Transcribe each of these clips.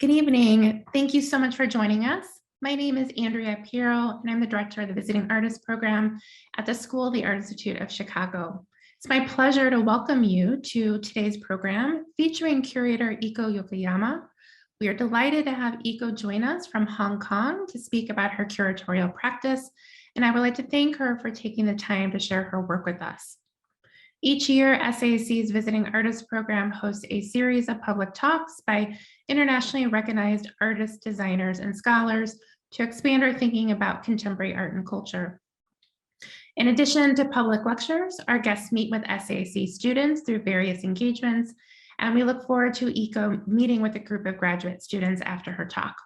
Good evening. Thank you so much for joining us. My name is Andrea Piero, and I'm the director of the Visiting Artist Program at the School of the Art Institute of Chicago. It's my pleasure to welcome you to today's program featuring curator Iko Yokoyama. We are delighted to have Iko join us from Hong Kong to speak about her curatorial practice, and I would like to thank her for taking the time to share her work with us. Each year, SAIC's Visiting Artists Program hosts a series of public talks by internationally recognized artists, designers, and scholars to expand our thinking about contemporary art and culture. In addition to public lectures, our guests meet with SAIC students through various engagements, and we look forward to Iko meeting with a group of graduate students after her talk.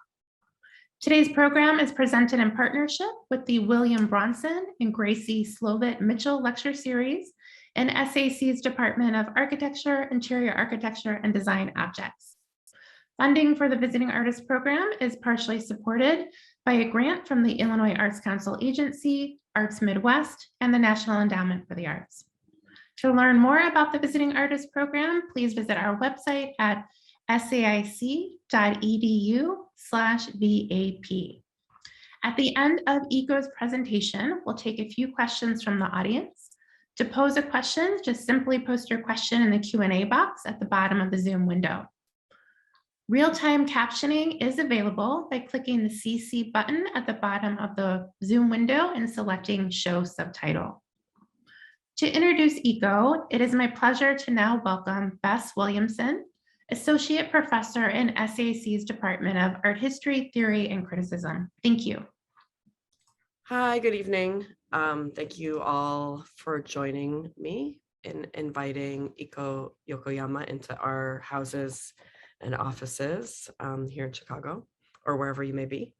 Today's program is presented in partnership with the William Bronson and Gracie Slovett Mitchell Lecture Series and SAIC's Department of Architecture, Interior Architecture, and Design Objects. Funding for the Visiting Artists Program is partially supported by a grant from the Illinois Arts Council Agency, Arts Midwest, and the National Endowment for the Arts. To learn more about the Visiting Artists Program, please visit our website at saic.edu/VAP. At the end of Iko's presentation, we'll take a few questions from the audience. To pose a question, just simply post your question in the Q&A box at the bottom of the Zoom window. Real-time captioning is available by clicking the CC button at the bottom of the Zoom window and selecting Show Subtitle. To introduce Iko, it is my pleasure to now welcome Bess Williamson, Associate Professor in SAIC's Department of Art History, Theory, and Criticism. Thank you. Hi, good evening. Thank you all for joining me in inviting Iko Yokoyama into our houses and offices here in Chicago or wherever you may be.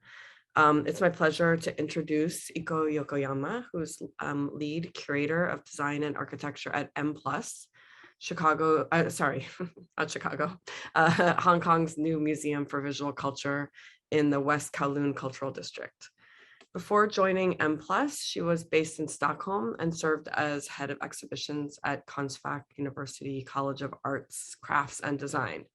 It's my pleasure to introduce Iko Yokoyama, who's lead curator of design and architecture at M+, Chicago, not Chicago, Hong Kong's new Museum for Visual Culture in the West Kowloon Cultural District. Before joining M+, she was based in Stockholm and served as head of exhibitions at Konstfack University College of Arts, Crafts, and Design.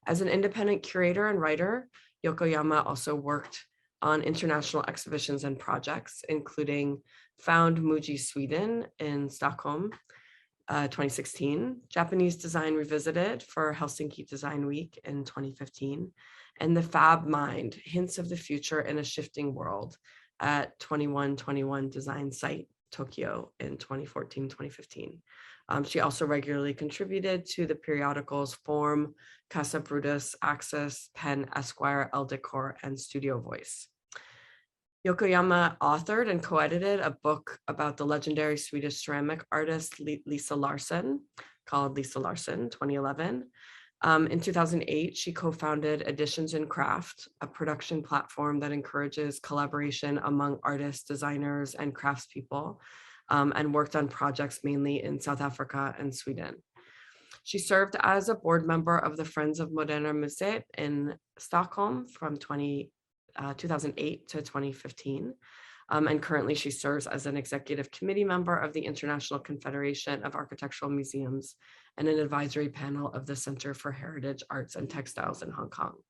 As an independent curator and writer, Yokoyama also worked on international exhibitions and projects, including Found Muji Sweden in Stockholm, 2016, Japanese Design Revisited for Helsinki Design Week in 2015, and the Fab Mind, Hints of the Future in a Shifting World at 2121 Design Site, Tokyo in 2014-2015. She also regularly contributed to the periodicals Form, Casa Brutus, Axis, Pen, Esquire, Elle Decor, and Studio Voice. Yokoyama authored and co-edited a book about the legendary Swedish ceramic artist Lisa Larsen, called Lisa Larsen, 2011. In 2008, she co-founded Editions in Craft, a production platform that encourages collaboration among artists, designers, and craftspeople, and worked on projects mainly in South Africa and Sweden. She served as a board member of the Friends of Moderna Museet in Stockholm from 2008 to 2015. And currently she serves as an executive committee member of the International Confederation of Architectural Museums and an advisory panel of the Center for Heritage Arts and Textiles in Hong Kong.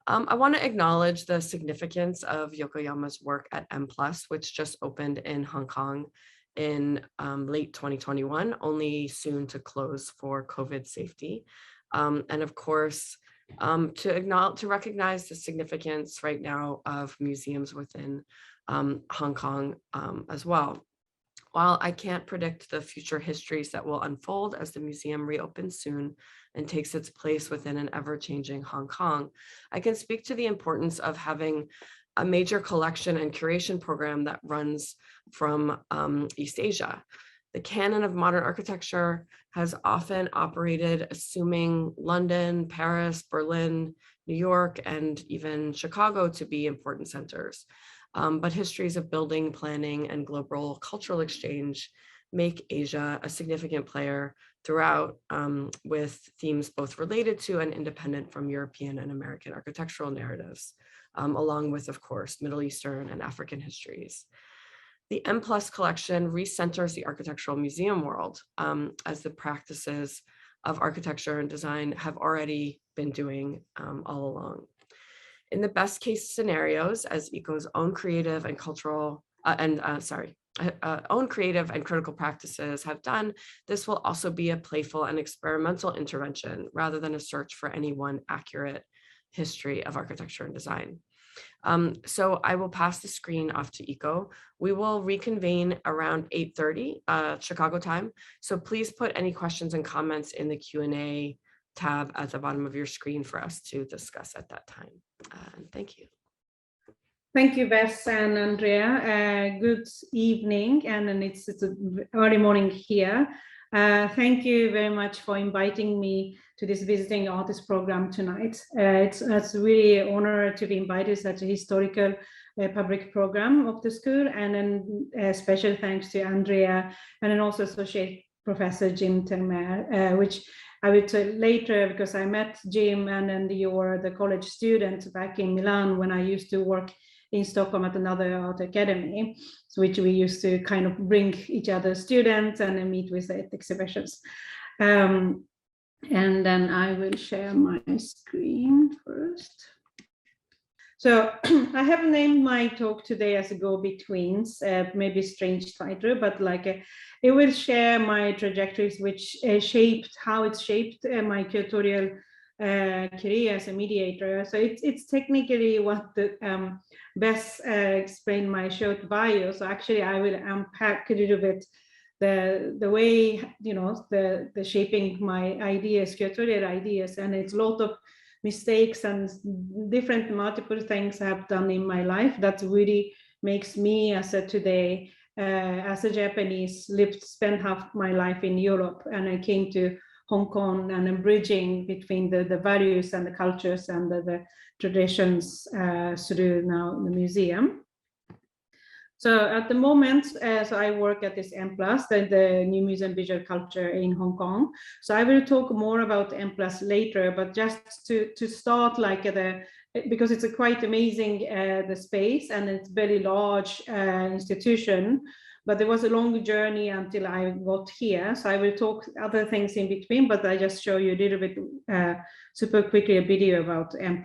I want to acknowledge the significance of Yokoyama's work at M+, which just opened in Hong Kong in late 2021, only soon to close for COVID safety. And of course, to recognize the significance right now of museums within Hong Kong as well. While I can't predict the future histories that will unfold as the museum reopens soon and takes its place within an ever-changing Hong Kong, I can speak to the importance of having a major collection and curation program that runs from East Asia. The canon of modern architecture has often operated assuming London, Paris, Berlin, New York, and even Chicago to be important centers. But histories of building, planning, and global cultural exchange make Asia a significant player throughout, with themes both related to and independent from European and American architectural narratives, along with, of course, Middle Eastern and African histories. The M+ collection recenters the architectural museum world, as the practices of architecture and design have already been doing all along. In the best case scenarios, as ECO's own creative and cultural own creative and critical practices have done, this will also be a playful and experimental intervention rather than a search for any one accurate history of architecture and design. So I will pass the screen off to ECO. We will reconvene around 8:30 Chicago time. So please put any questions and comments in the Q&A tab at the bottom of your screen for us to discuss at that time. Thank you. Thank you, Bess and Andrea. Good evening, and then it's early morning here. Thank you very much for inviting me to this visiting artist program tonight. It's really an honor to be invited to such a historical public program of the school, and then special thanks to Andrea and then also Associate Professor Jim Termer, which I will tell later because I met Jim and then you were the college student back in Milan when I used to work in Stockholm at another art academy, so which we used to kind of bring each other students and then meet with the exhibitions. And then I will share my screen first. So I have named my talk today as a go-betweens, maybe strange title, but like it will share my trajectories, which shaped how it shaped my curatorial career as a mediator. So it's technically what the Bess explained my short bio. So actually I will unpack a little bit the way, you know, the shaping my ideas, curatorial ideas, and it's a lot of mistakes and different multiple things I have done in my life that really makes me as a today as a Japanese spent half my life in Europe, and I came to Hong Kong and then bridging between the values and the cultures and the traditions through now the museum. So at the moment, so I work at this M+, the New Museum Visual Culture in Hong Kong. So I will talk more about M+ later, but just to start like because it's a quite amazing the space and it's very large institution, but there was a long journey until I got here. So I will talk other things in between, but I just show you a little bit super quickly a video about M+.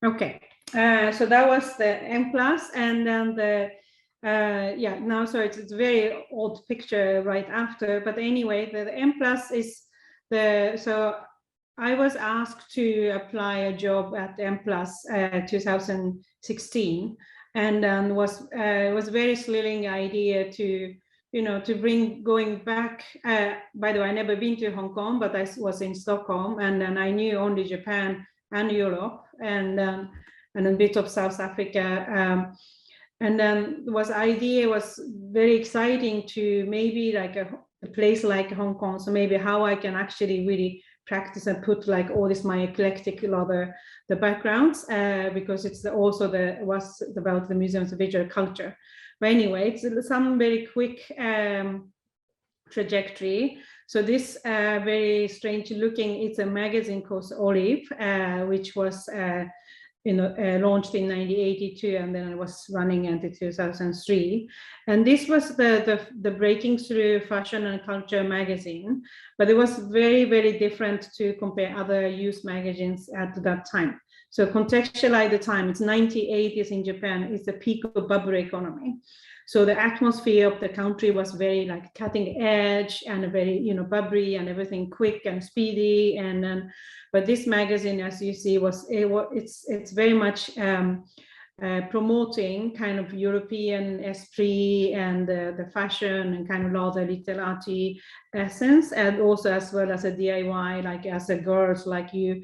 Okay, so that was the M+, and then the yeah, now, so it's a very old picture right after, but anyway, the M+ is so I was asked to apply a job at M+ 2016, and it was a very thrilling idea to, to bring going back. By the way, I never been to Hong Kong, but I was in Stockholm, and then I knew only Japan and Europe, and a bit of South Africa. And then idea was very exciting to maybe like a place like Hong Kong. So maybe how I can actually really practice and put like all this my eclectic the backgrounds, because it's also was about the Museums of Visual Culture. But anyway, it's some very quick trajectory. So this very strange looking, it's a magazine called Olive, which was launched in 1982, and then it was running until 2003. And this was the breaking through fashion and culture magazine, but it was very, very different to compare other youth magazines at that time. So contextualize the time, it's 1980s in Japan, it's the peak of bubble economy. So the atmosphere of the country was very like cutting edge and very, bubbly and everything quick and speedy. And then, but this magazine, as you see, it's very much promoting kind of European esprit and the fashion and kind of all the little arty essence, and also as well as a DIY, like as a girls, like you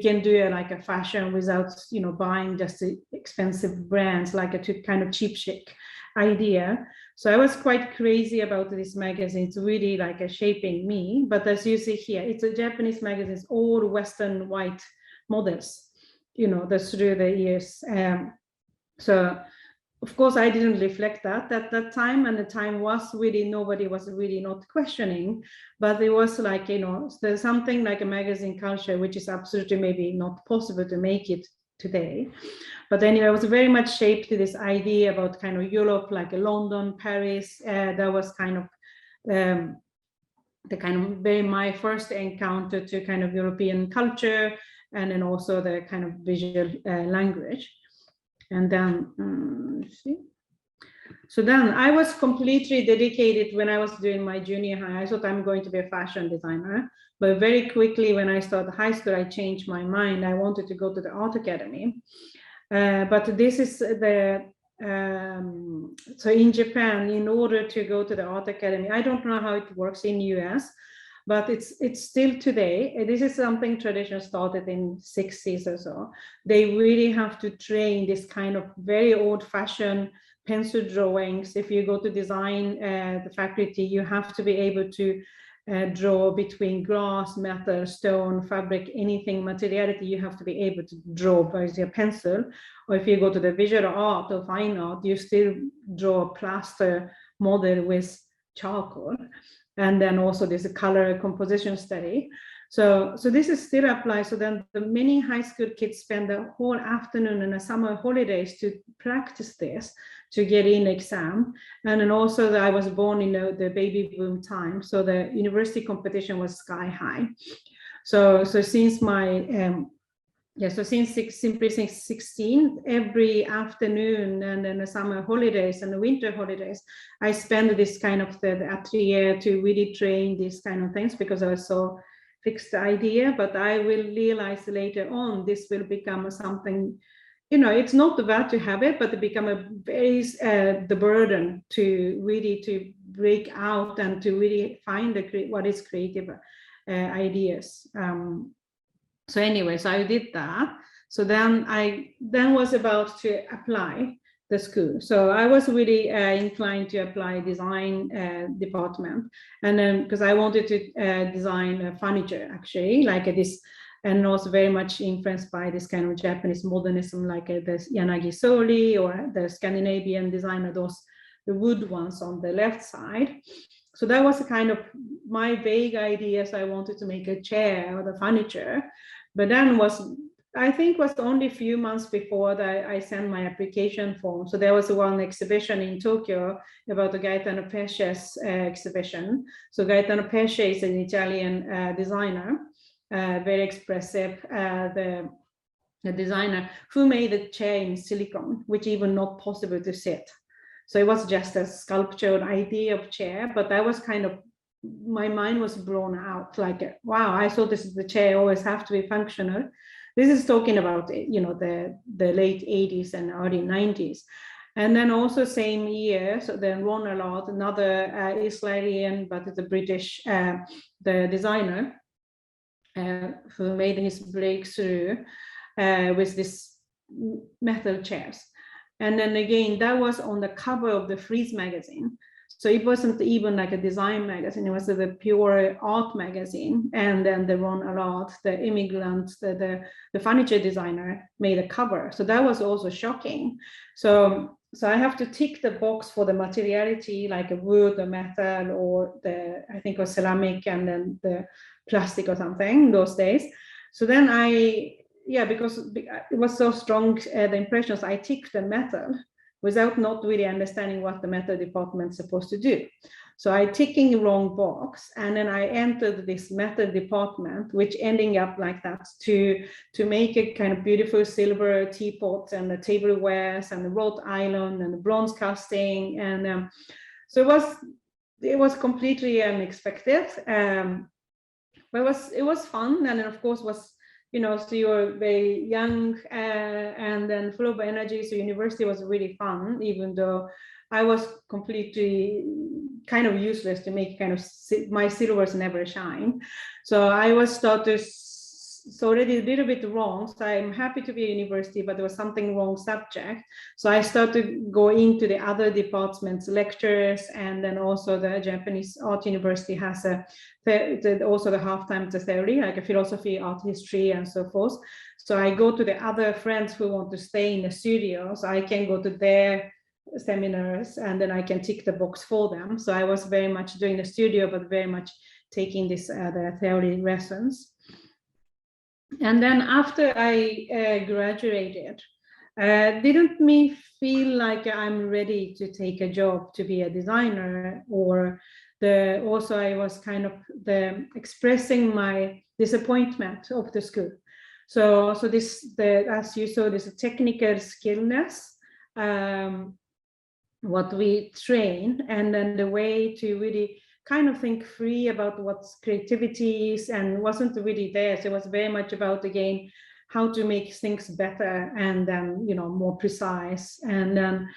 can do like a fashion without buying just the expensive brands, like a kind of cheap chic idea. So I was quite crazy about this magazine. It's really like a shaping me. But as you see here, it's a Japanese magazine. It's all Western white models, that's through the years. So of course I didn't reflect that at that time, and the time was really, nobody was really not questioning, but it was like, there's something like a magazine culture which is absolutely maybe not possible to make it today. But anyway, I was very much shaped to this idea about kind of Europe, like London, Paris. That was kind of the kind of very my first encounter to kind of European culture, and then also the kind of visual language. And then, so then I was completely dedicated when I was doing my junior high. I thought I'm going to be a fashion designer, but very quickly when I started high school, I changed my mind. I wanted to go to the art academy. But this is so in Japan, in order to go to the art academy, I don't know how it works in US, but it's still today. This is something tradition started in 60s or so. They really have to train this kind of very old-fashioned pencil drawings. If you go to design the faculty, you have to be able to draw between glass, metal, stone, fabric, anything, materiality, you have to be able to draw by your pencil. Or if you go to the visual art or fine art, you still draw a plaster model with charcoal. And then also there's a color composition study. So this is still applied. So then the many high school kids spend the whole afternoon and the summer holidays to practice this, to get in exam. And then also I was born in the baby boom time. So the university competition was sky high. So since my, since 16, every afternoon and then the summer holidays and the winter holidays, I spend this kind of the atelier to really train these kind of things, because I was so fixed idea. But I will realize later on this will become something, it's not bad to have it, but it become a very the burden to really to break out and to really find what is creative ideas. So anyway, so I did that. So then I was about to apply the school. So I was really inclined to apply design department, and then because I wanted to design furniture actually, like this, and also very much influenced by this kind of Japanese modernism, like the Yanagi Soli or the Scandinavian designer, the wood ones on the left side. So that was a kind of my vague ideas. I wanted to make a chair or the furniture, but then I think was only a few months before that I sent my application form. So there was one exhibition in Tokyo about the Gaetano Pesce's exhibition. So Gaetano Pesce is an Italian designer, very expressive, the designer who made a chair in silicone, which even not possible to sit. So it was just a sculptured idea of chair, but I was kind of, my mind was blown out, like, wow, I thought this is the chair always have to be functional. This is talking about, you know, the late 80s and early 90s. And then also same year, so then Ron Allard, another Israeli, but it's a British, the designer, who made his breakthrough with this metal chairs. And then again, that was on the cover of the Frieze magazine. So it wasn't even like a design magazine, it was the pure art magazine. And then the Ron Allard, the immigrant, the furniture designer, made a cover. So that was also shocking. So I have to tick the box for the materiality, like a wood, a metal, or I think it was ceramic, and then the plastic or something those days. So then because it was so strong, the impressions, I ticked the metal without not really understanding what the metal department is supposed to do. So I ticking the wrong box, and then I entered this metal department, which ending up like that to make a kind of beautiful silver teapot and the tableware and the wrought iron and the bronze casting. And so it was completely unexpected. But it was fun, and of course was, you know, so you're very young and then full of energy. So university was really fun, even though I was completely kind of useless to make kind of, my silvers never shine. So I was already a little bit wrong. So I'm happy to be at university, but there was something wrong subject. So I started to go into the other departments, lectures, and then also the Japanese Art University has also the half-time theory, like a philosophy, art history, and so forth. So I go to the other friends who want to stay in the studio, so I can go to their seminars, and then I can tick the box for them. So I was very much doing the studio, but very much taking this the theory lessons. And then after I graduated, didn't me feel like I'm ready to take a job to be a designer, or also I was kind of expressing my disappointment of the school. So as you saw, this technical skillness, what we train, and then the way to really kind of think free about what's creativity is, and wasn't really there. So it was very much about, again, how to make things better and then, you know, more precise. And then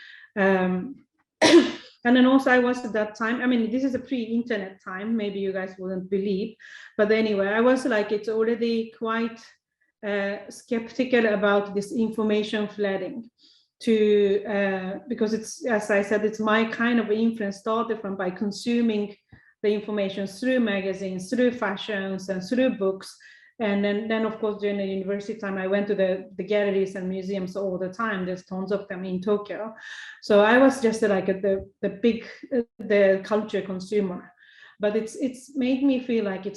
and then also I was at that time, I mean, this is a pre-internet time, maybe you guys wouldn't believe, but anyway, I was like, it's already quite skeptical about this information flooding, because it's, as I said, it's my kind of influence started from by consuming the information through magazines, through fashions, and through books. And then of course, during the university time, I went to the galleries and museums all the time. There's tons of them in Tokyo. So I was just like the culture consumer. But it's made me feel like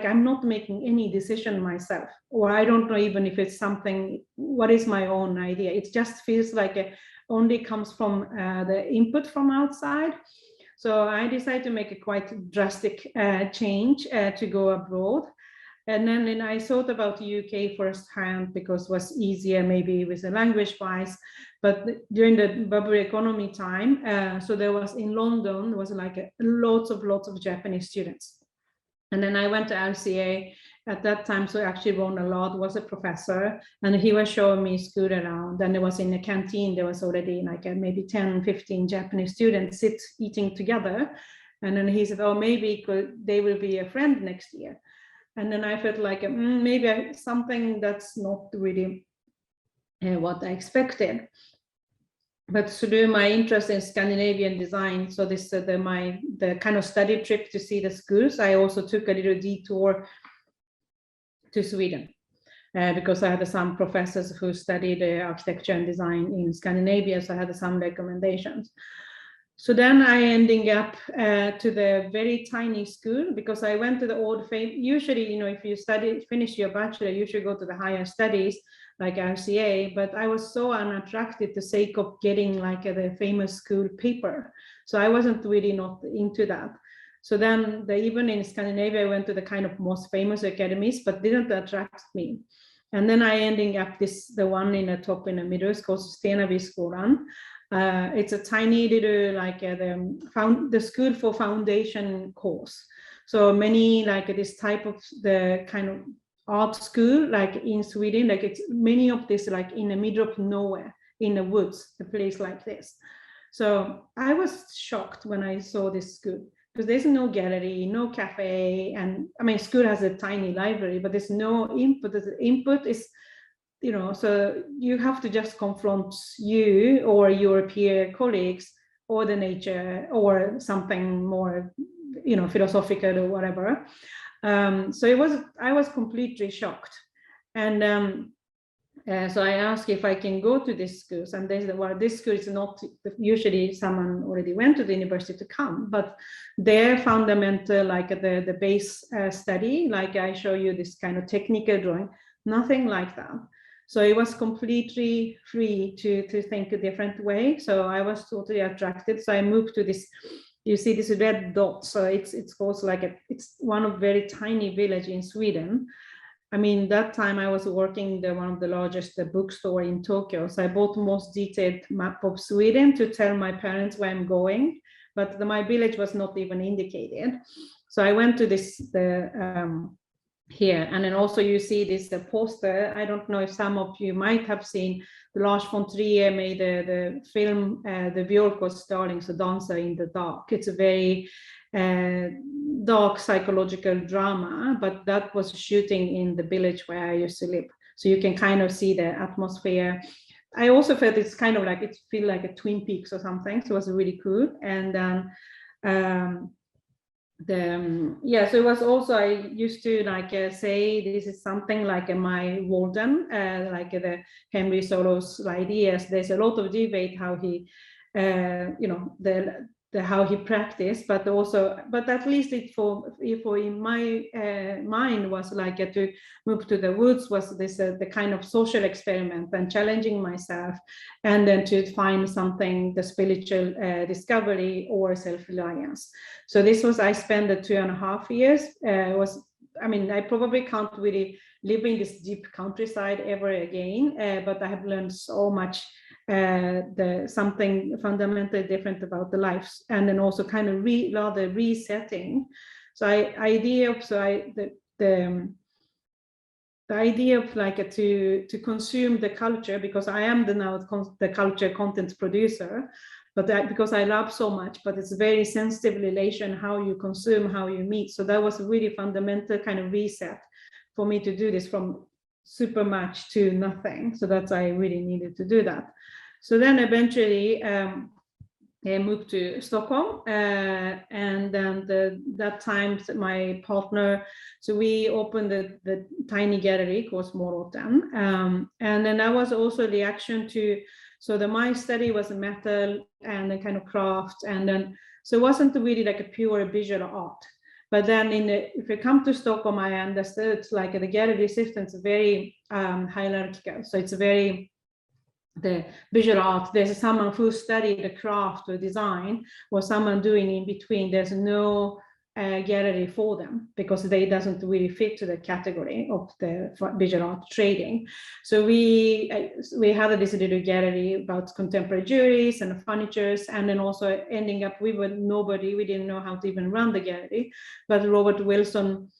I'm not making any decision myself, or I don't know even if it's something, what is my own idea. It just feels like it only comes from the input from outside. So I decided to make a quite drastic change to go abroad. And then I thought about UK firsthand, because it was easier maybe with the language wise. But during the bubble economy time, so there was in London, there was like lots of Japanese students. And then I went to RCA at that time. So actually Ron Allard was a professor, and he was showing me school around. And there was in the canteen, there was already like maybe 10, 15 Japanese students eating together. And then he said, oh, maybe they will be a friend next year. And then I felt like maybe something that's not really what I expected. But through my interest in Scandinavian design, so this the kind of study trip to see the schools, I also took a little detour to Sweden, because I had some professors who studied architecture and design in Scandinavia, so I had some recommendations. So then I ending up to the very tiny school, because I went to the old usually, you know, if you finish your bachelor, you should go to the higher studies like RCA, but I was so unattracted to sake of getting like the famous school paper. So I wasn't really not into that. So then even in Scandinavia, I went to the kind of most famous academies, but didn't attract me. And then I ending up the one in the top in the middle is called Stenabyskolan. It's a tiny little like the school for foundation course. So many like this type of the kind of art school like in Sweden, like it's many of this like in the middle of nowhere in the woods, a place like this. So I was shocked when I saw this school because there's no gallery, no cafe, and I mean school has a tiny library, but there's no input. The input is, you know, so you have to just confront you or your peer colleagues or the nature or something more, you know, philosophical or whatever. So I was completely shocked. And so I asked if I can go to this school, and they said, well, this school is not usually someone already went to the university to come, but their fundamental, like the base study, like I show you this kind of technical drawing, nothing like that. So it was completely free to think a different way. So I was totally attracted. So I moved to this, you see this red dot. So it's also like it's one of very tiny village in Sweden. I mean, that time I was working one of the largest bookstore in Tokyo. So I bought the most detailed map of Sweden to tell my parents where I'm going, but my village was not even indicated. So I went to this, here, and then also you see this poster. I don't know if some of you might have seen Lars von Trier made the film The Björkos Darling, so Dancer in the Dark. It's a very dark psychological drama, but that was shooting in the village where I used to live. So you can kind of see the atmosphere. I also felt it's kind of like, it feels like a Twin Peaks or something. So it was really cool. And then so it was also, I used to like say this is something like my Walden, like the Henry Soros ideas. There's a lot of debate how he, you know, how he practiced, but at least for in my mind was like to move to the woods was this the kind of social experiment and challenging myself, and then to find something, the spiritual discovery or self-reliance. So this was, I spent the 2.5 years. I mean, I probably can't really live in this deep countryside ever again, but I have learned so much. Something fundamentally different about the lives, and then also kind of rather resetting. So the idea of like to consume the culture, because I am the culture content producer, but because I love so much, but it's a very sensitive relation, how you consume, how you meet. So that was a really fundamental kind of reset for me to do this from super much to nothing. So that's, I really needed to do that. So then eventually I moved to Stockholm, and then that time my partner, so we opened the tiny gallery called Småråten, and then that was also a reaction to, so my study was metal and the kind of craft, and then so it wasn't really like a pure visual art. But then if you come to Stockholm, I understood like the gallery system is very hierarchical. So it's very, the visual art, there's someone who studied the craft or design, or someone doing in between. There's no gallery for them because they doesn't really fit to the category of the visual art trading. So we had this little gallery about contemporary jewelries and furnitures, and then also ending up, we didn't know how to even run the gallery, but Robert Wilson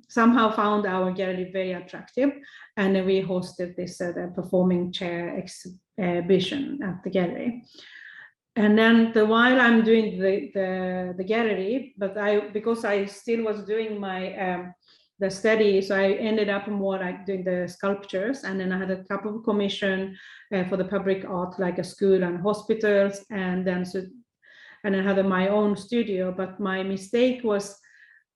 somehow found our gallery very attractive, and then we hosted this the performing chair exhibition at the gallery. And then while I'm doing the gallery, but because I still was doing my the study, so I ended up more like doing the sculptures, and then I had a couple of commission for the public art, like a school and hospitals, and then I had my own studio. But my mistake was,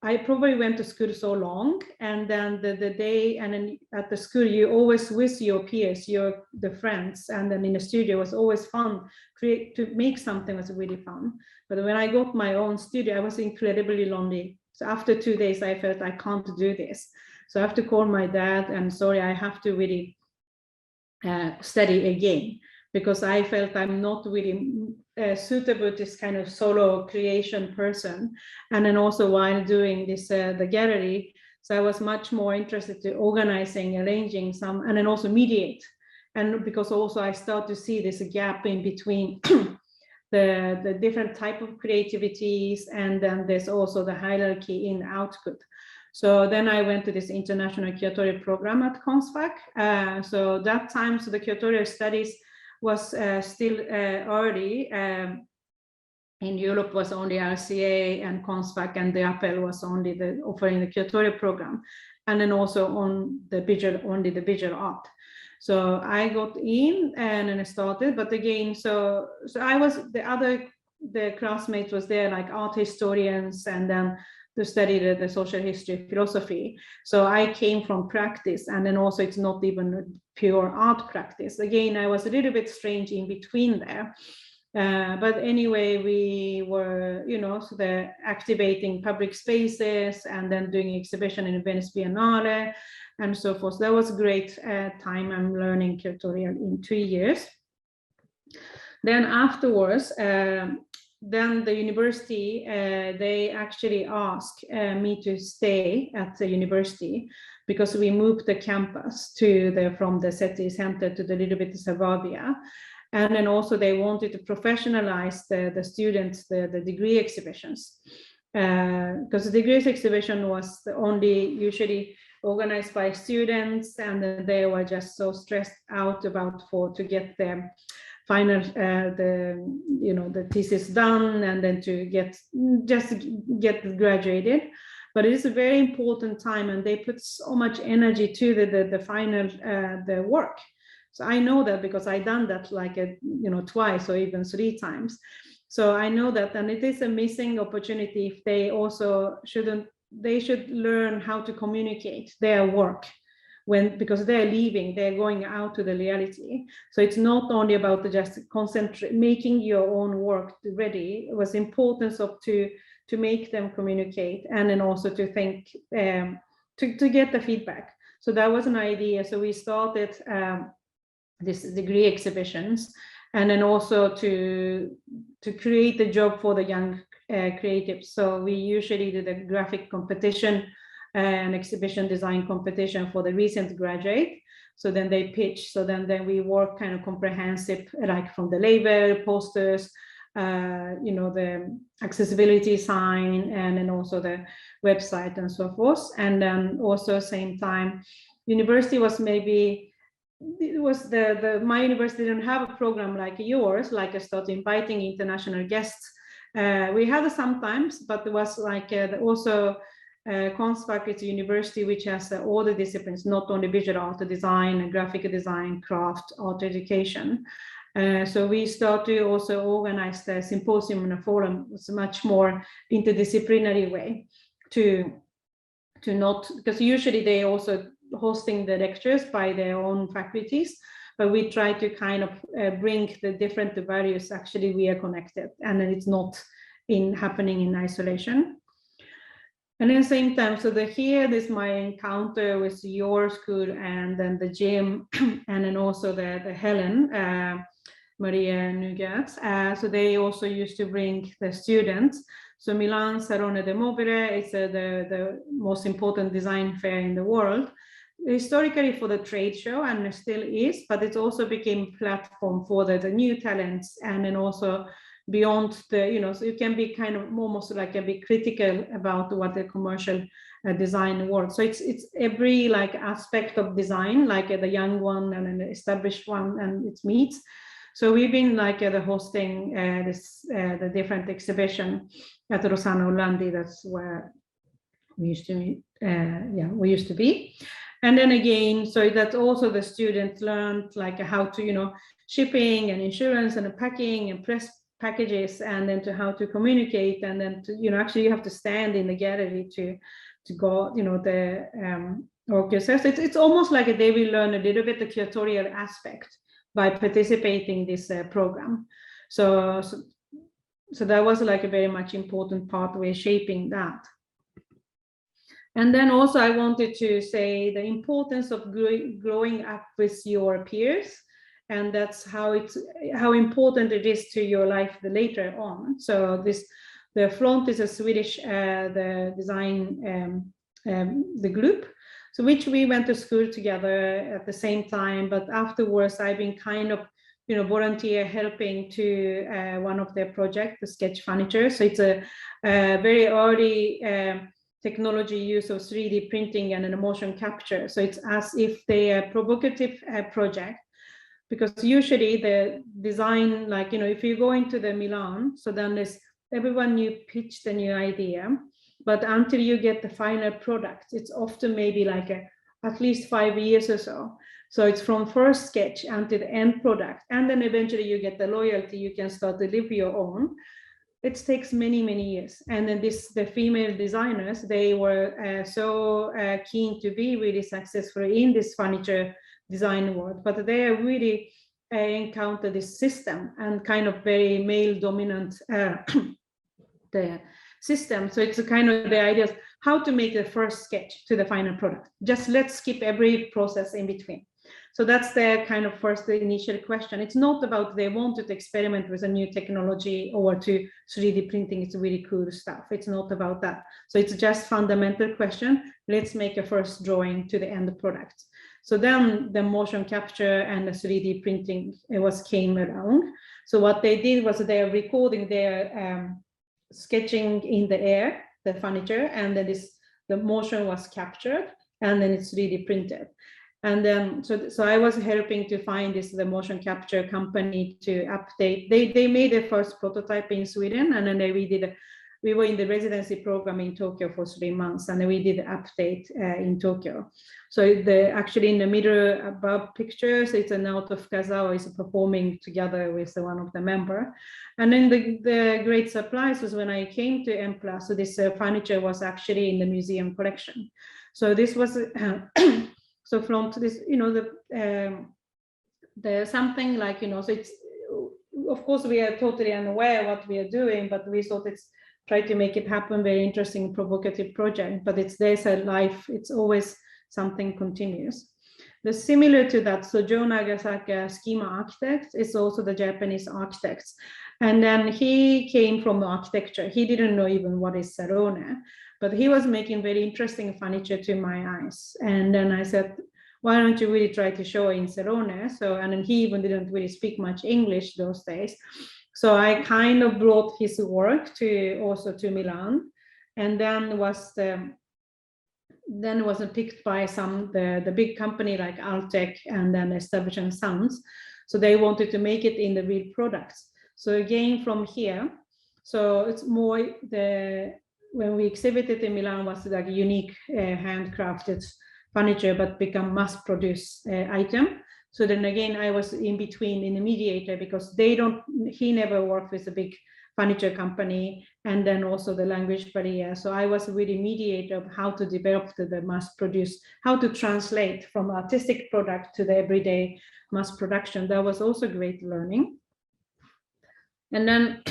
I probably went to school so long, and then the day, and then at the school you always with your peers, the friends, and then in the studio was always fun. To make something was really fun. But when I got my own studio, I was incredibly lonely. So after 2 days, I felt I can't do this. So I have to call my dad and sorry, I have to really study again, because I felt I'm not really suitable to this kind of solo creation person. And then also while doing this, the gallery, so I was much more interested in organizing, arranging some, and then also mediate. And because also I start to see this gap in between the different type of creativities, and then there's also the hierarchy in output. So then I went to this international curatorial program at Konstfack. So that time, so the curatorial studies was still early. In Europe was only RCA and Konstfack, and the Appel was only offering the curatorial program, and then also on the only the visual art. So I got in and then I started, but again, so I was the classmates was there, like art historians, and then to study the social history, philosophy. So I came from practice, and then also it's not even pure art practice. Again, I was a little bit strange in between there. But anyway, we were, so the activating public spaces and then doing exhibition in Venice Biennale and so forth. That was a great time. I'm learning curatorial in 2 years. Then afterwards, then the university, they actually asked me to stay at the university because we moved the campus from the city center to the little bit of Sabavia. And then also they wanted to professionalize the students, the degree exhibitions. Because the degrees exhibition was only usually organized by students, and they were just so stressed out to get their final the thesis done, and then to get graduated. But it is a very important time, and they put so much energy to the final the work. So I know that because I done that like twice or even 3 times. So I know that, and it is a missing opportunity if they also they should learn how to communicate their work because they're leaving, they're going out to the reality. So it's not only about just making your own work ready. It was importance of to make them communicate, and then also to think to get the feedback. So that was an idea. So we started this degree exhibitions, and then also to create a job for the young creatives. So we usually do the graphic competition and exhibition design competition for the recent graduate. So then they pitch. So then we work kind of comprehensive, like from the label, posters, the accessibility sign, and then also the website and so forth. And then also same time, university was maybe. It was my university didn't have a program like yours, like I started inviting international guests. We had it sometimes, but it was like also Konstfack is a university which has all the disciplines, not only visual art, design, graphic design, craft, art education. So we started to also organize the symposium and a forum. It's a much more interdisciplinary way to not, because usually they also hosting the lectures by their own faculties, but we try to kind of bring the different values. Actually, we are connected, and then it's not happening in isolation. And at the same time, so here is my encounter with your school, and then the Jim, and then also the Helen, Maria Nugat. So they also used to bring the students. So Milan Salone del Mobile is the most important design fair in the world. Historically for the trade show, and it still is, but it also became platform for the new talents, and then also beyond so you can be kind of almost like a bit critical about what the commercial design works. So it's every like aspect of design, like the young one and an established one, and it meets. So we've been like the hosting the different exhibition at Rossano Orlandi. That's where we used to be. And then again, so that also the students learned like how to, shipping and insurance and packing and press packages, and then to how to communicate, and then to, actually you have to stand in the gallery to go, the orchestras. It's almost like they will learn a little bit the curatorial aspect by participating in this program. So that was like a very much important part. We're shaping that. And then also I wanted to say the importance of growing up with your peers, and that's how important it is to your life later on. So the Front is a Swedish the design the group. So which we went to school together at the same time, but afterwards I've been kind of, volunteer helping to one of their projects, the Sketch Furniture. So it's a very early technology use of 3D printing and an motion capture. So it's as if they are a provocative project, because usually the design, like, if you go into the Milan, so then there's everyone you pitch the new idea, but until you get the final product, it's often maybe like at least 5 years or so. So it's from first sketch until the end product. And then eventually you get the loyalty, you can start to live your own. It takes many, many years. And then the female designers, they were so keen to be really successful in this furniture design world, but they really encountered this system and kind of very male dominant the system. So it's a kind of the idea of how to make the first sketch to the final product. Just let's skip every process in between. So that's the kind of first initial question. It's not about they wanted to experiment with a new technology or to 3D printing. It's really cool stuff. It's not about that. So it's just fundamental question. Let's make a first drawing to the end product. So then the motion capture and the 3D printing came around. So what they did was they are recording their sketching in the air, the furniture, and then the motion was captured, and then it's 3D printed. And then, so I was helping to find the motion capture company to update. They made their first prototype in Sweden, and then we were in the residency program in Tokyo for 3 months, and then we did the update in Tokyo. So actually in the middle above pictures, it's an out of Kazawa is performing together with one of the member. And then the great surprise was when I came to EMPLA, so this furniture was actually in the museum collection. So this was so from this, the something like, so it's, of course, we are totally unaware what we are doing, but we thought it's try to make it happen, very interesting, provocative project, but there's a life, it's always something continuous. The similar to that, so Joe Nagasaki, Schema Architect, is also the Japanese architects. And then he came from architecture. He didn't know even what is Serone, but he was making very interesting furniture to my eyes. And then I said, why don't you really try to show in Serone? So, and then he even didn't really speak much English those days. So I kind of brought his work also to Milan, and then was picked by the big company like Altec and then Establishing Sounds. So they wanted to make it in the real products. So again, from here, so it's more when we exhibited in Milan was like a unique handcrafted furniture, but become mass-produced item. So then again, I was in between in the mediator, because he never worked with a big furniture company, and then also the language barrier. So I was really mediator of how to develop the mass produce, how to translate from artistic product to the everyday mass production. That was also great learning. And then,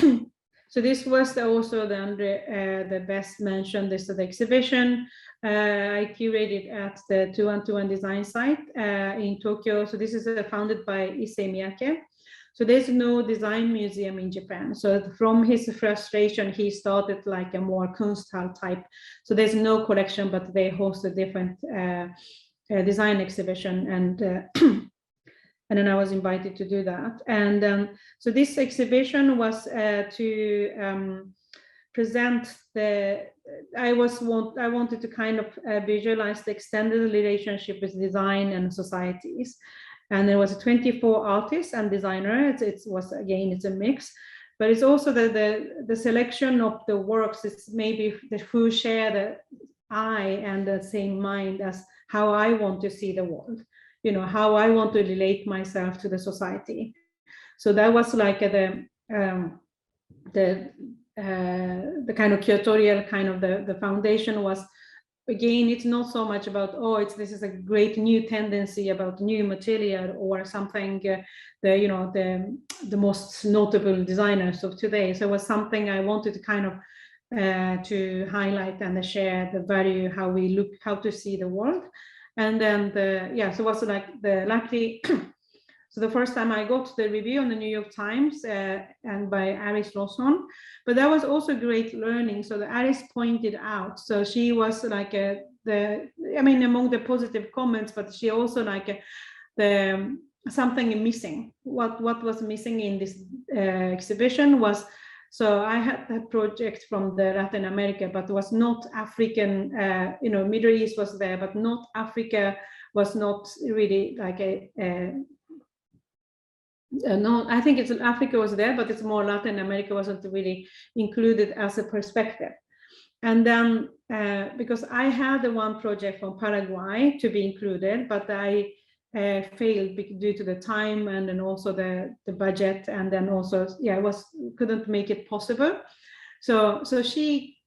so this was also the best mentioned, this is the exhibition I curated at the 2121 design site in Tokyo. So this is founded by Issei Miyake. So there's no design museum in Japan. So from his frustration, he started like a more Kunsthal type. So there's no collection, but they host a different design exhibition. And then I was invited to do that. And so this exhibition was to present I wanted to kind of visualize the extended relationship with design and societies. And there was 24 artists and designers. It's a mix, but it's also the selection of the works. It's maybe who share the eye and the same mind as how I want to see the world. How I want to relate myself to the society. So that was like the kind of curatorial kind of the foundation was, again, it's not so much about, this is a great new tendency about new material or something, the most notable designers of today. So it was something I wanted to kind of to highlight and share the value, how to see the world. And then so it was like luckily, so the first time I got the review on the New York Times and by Alice Lawson, but that was also great learning. So Alice pointed out, so she was like among the positive comments, but she also like something missing. What was missing in this exhibition was, so I had that project from the Latin America, but was not African, Middle East was there, but not Africa, was not really like no, I think it's Africa was there, but it's more Latin America wasn't really included as a perspective. And then because I had the one project from Paraguay to be included, but I failed due to the time and then also the budget, and then also couldn't make it possible. So she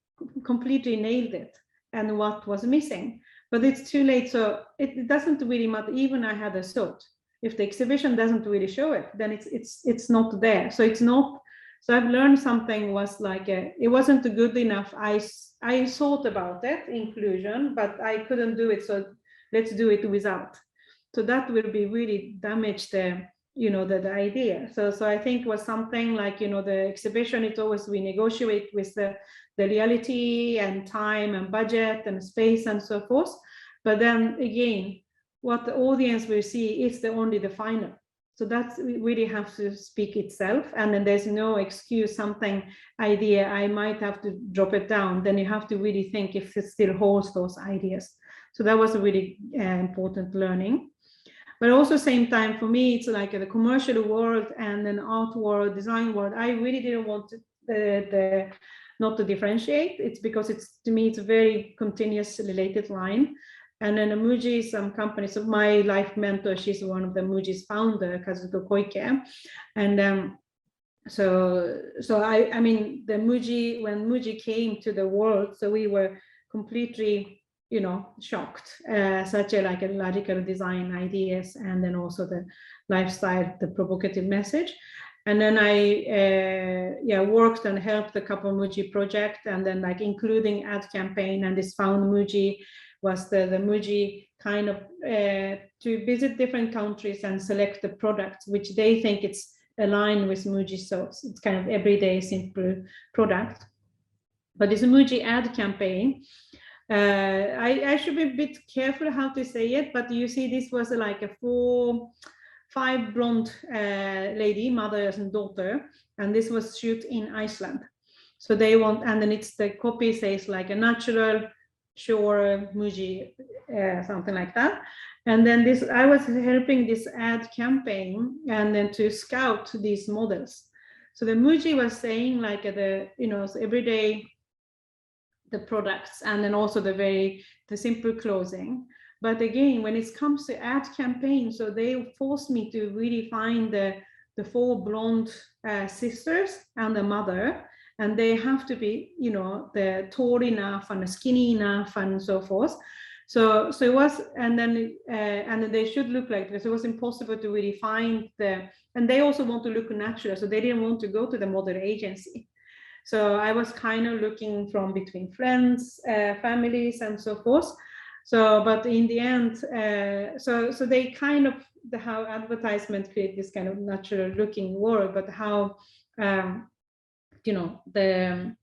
completely nailed it and what was missing, but it's too late. So it doesn't really matter. Even I had a thought. If the exhibition doesn't really show it, then it's not there. So it's not. So I've learned something was like it wasn't good enough. I thought about it, inclusion, but I couldn't do it. So let's do it without. So that will be really damage the the idea. So I think it was something like the exhibition. It's always we negotiate with the reality and time and budget and space and so forth. But then again, what the audience will see is only the final. So that's really have to speak itself, and then there's no excuse, something idea, I might have to drop it down. Then you have to really think if it still holds those ideas. So that was a really important learning. But also same time for me, it's like the commercial world and then art world, design world. I really didn't want to, not to differentiate. It's because to me, it's a very continuous related line. And then Muji, some companies of my life mentor, she's one of the Muji's founder, Kazuko Koike. And so I mean, the Muji, when Muji came to the world, so we were completely, shocked, such a radical design ideas, and then also the lifestyle, the provocative message. And then I worked and helped a couple of Muji project, and then including ad campaign, and this Found Muji was the Muji kind of to visit different countries and select the products which they think it's aligned with Muji. So it's kind of everyday simple product. But this Muji ad campaign, I should be a bit careful how to say it, but you see this was like a 5 blonde lady, mother and daughter, and this was shoot in Iceland. So they want, and then it's the copy says like a natural sure Muji, something like that. And then this, I was helping this ad campaign and then to scout these models. So the Muji was saying like so every day the products, and then also the simple clothing. But again, when it comes to ad campaign, so they forced me to really find the 4 blonde sisters and the mother, and they have to be, the tall enough and skinny enough and so forth. So it was, and then they should look like this. It was impossible to really find and they also want to look natural, so they didn't want to go to the model agency. So I was kind of looking from between friends, families, and so forth. So, but in the end, so they kind of how advertisement create this kind of natural looking world, but how the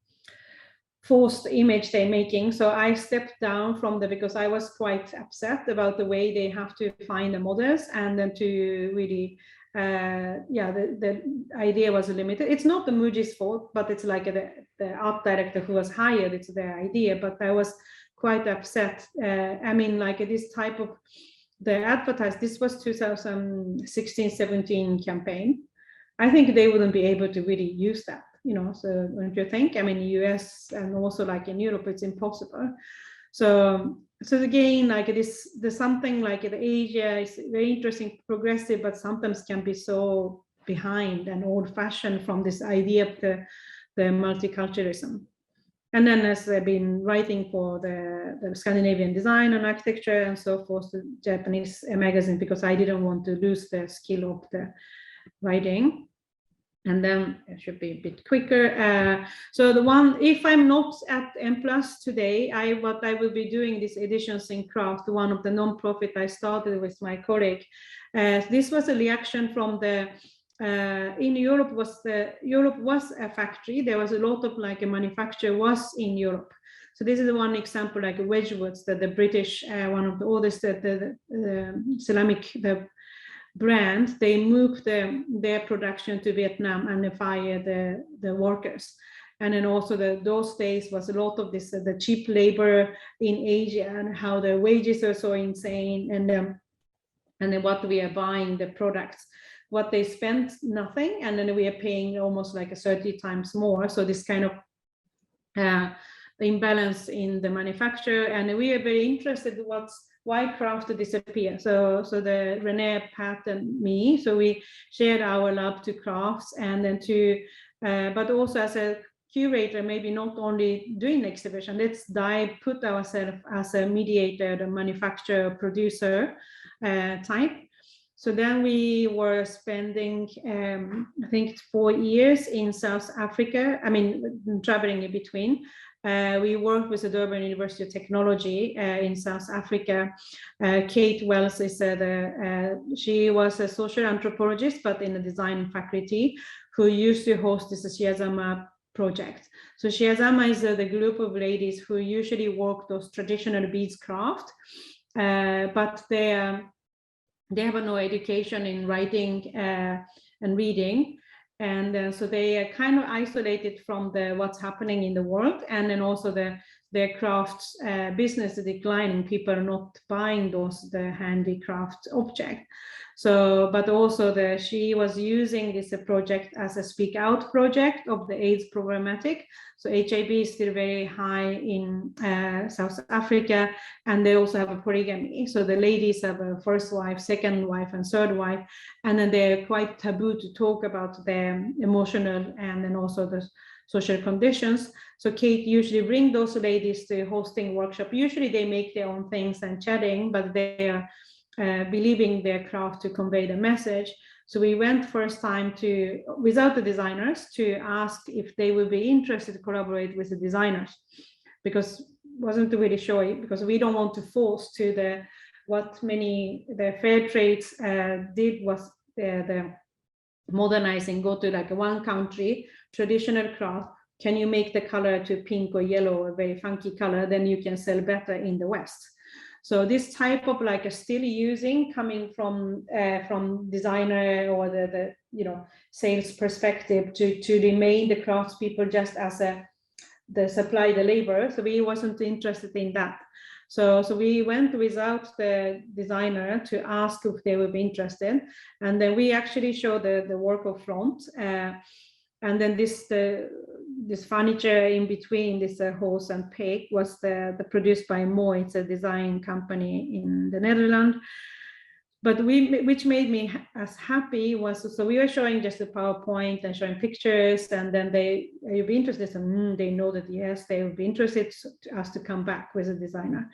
forced image they're making. So I stepped down from because I was quite upset about the way they have to find the models, and then to really the idea was limited. It's not the Muji's fault, but it's like the art director who was hired, it's their idea. But I was quite upset. I mean, like this type of this was 2016-17 campaign. I think they wouldn't be able to really use that, so don't you think? I mean, US and also like in Europe, it's impossible. So again, like there's something like in Asia is very interesting, progressive, but sometimes can be so behind and old-fashioned from this idea of the multiculturalism. And then as I've been writing for the Scandinavian design and architecture and so forth, the Japanese magazine, because I didn't want to lose the skill of the writing. And then it should be a bit quicker. So the one, if I'm not at M+ today, what I will be doing this Editions in Craft, one of the non-profit I started with my colleague. This was a reaction from in Europe was a factory. There was a lot of a manufacturer was in Europe. So this is one example, like Wedgwoods, that the British, one of the oldest the ceramic brand, they moved their production to Vietnam and they fired the workers. And then also those days was a lot of this, the cheap labor in Asia and how the wages are so insane, and then what we are buying, the products, what they spent, nothing, and then we are paying almost like 30 times more. So this kind of imbalance in the manufacture, and we are very interested in why craft disappear. So the Renee, Pat, and me, so we shared our love to crafts, and then to but also as a curator, maybe not only doing the exhibition, let's put ourselves as a mediator, the manufacturer, producer type. So then we were spending, I think 4 years in South Africa, traveling in between. We worked with the Durban University of Technology in South Africa. Kate Wells is she was a social anthropologist, but in the design faculty, who used to host this Shiazama project. So Shiazama is the group of ladies who usually work those traditional beads craft, but they have no education in writing and reading. And so they are kind of isolated from what's happening in the world, and then also their crafts business is declining. People are not buying the handicraft object. So, but also she was using this project as a speak out project of the AIDS problematic. So HIV is still very high in South Africa, and they also have a polygamy. So the ladies have a first wife, second wife, and third wife, and then they're quite taboo to talk about their emotional and then also the social conditions. So Kate usually bring those ladies to hosting workshop. Usually they make their own things and chatting, but they are believing their craft to convey the message. So we went first time without the designers, to ask if they would be interested to collaborate with the designers, because wasn't really sure, because we don't want to force to what many the fair trades did was the modernizing, go to like one country, traditional craft, can you make the color to pink or yellow, a very funky color, then you can sell better in the West. So this type of still using, coming from designer or the sales perspective to remain the craftspeople just as the supply, the labor. So we wasn't interested in that. So we went without the designer to ask if they would be interested, and then we actually showed the work of front, and then this furniture in between, this horse and pig, was produced by Moe. It's a design company in the Netherlands. But which made me as happy was, so we were showing just the PowerPoint and showing pictures, and then you'd be interested, and they know that yes, they would be interested to us to come back with a designer.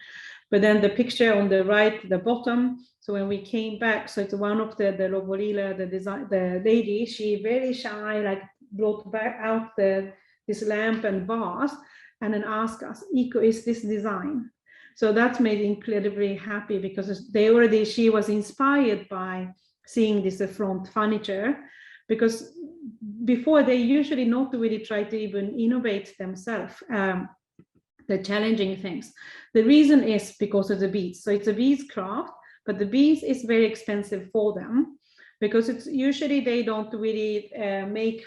But then the picture on the right, the bottom, so when we came back, so it's one of the Lobolila, the lady, she very shy, brought back out this lamp and vase, and then asked us, Iko, is this design? So that made me incredibly happy, because she was inspired by seeing this front furniture, because before they usually not really try to even innovate themselves, the challenging things. The reason is because of the beads. So it's a beads craft, but the beads is very expensive for them, because it's usually they don't really make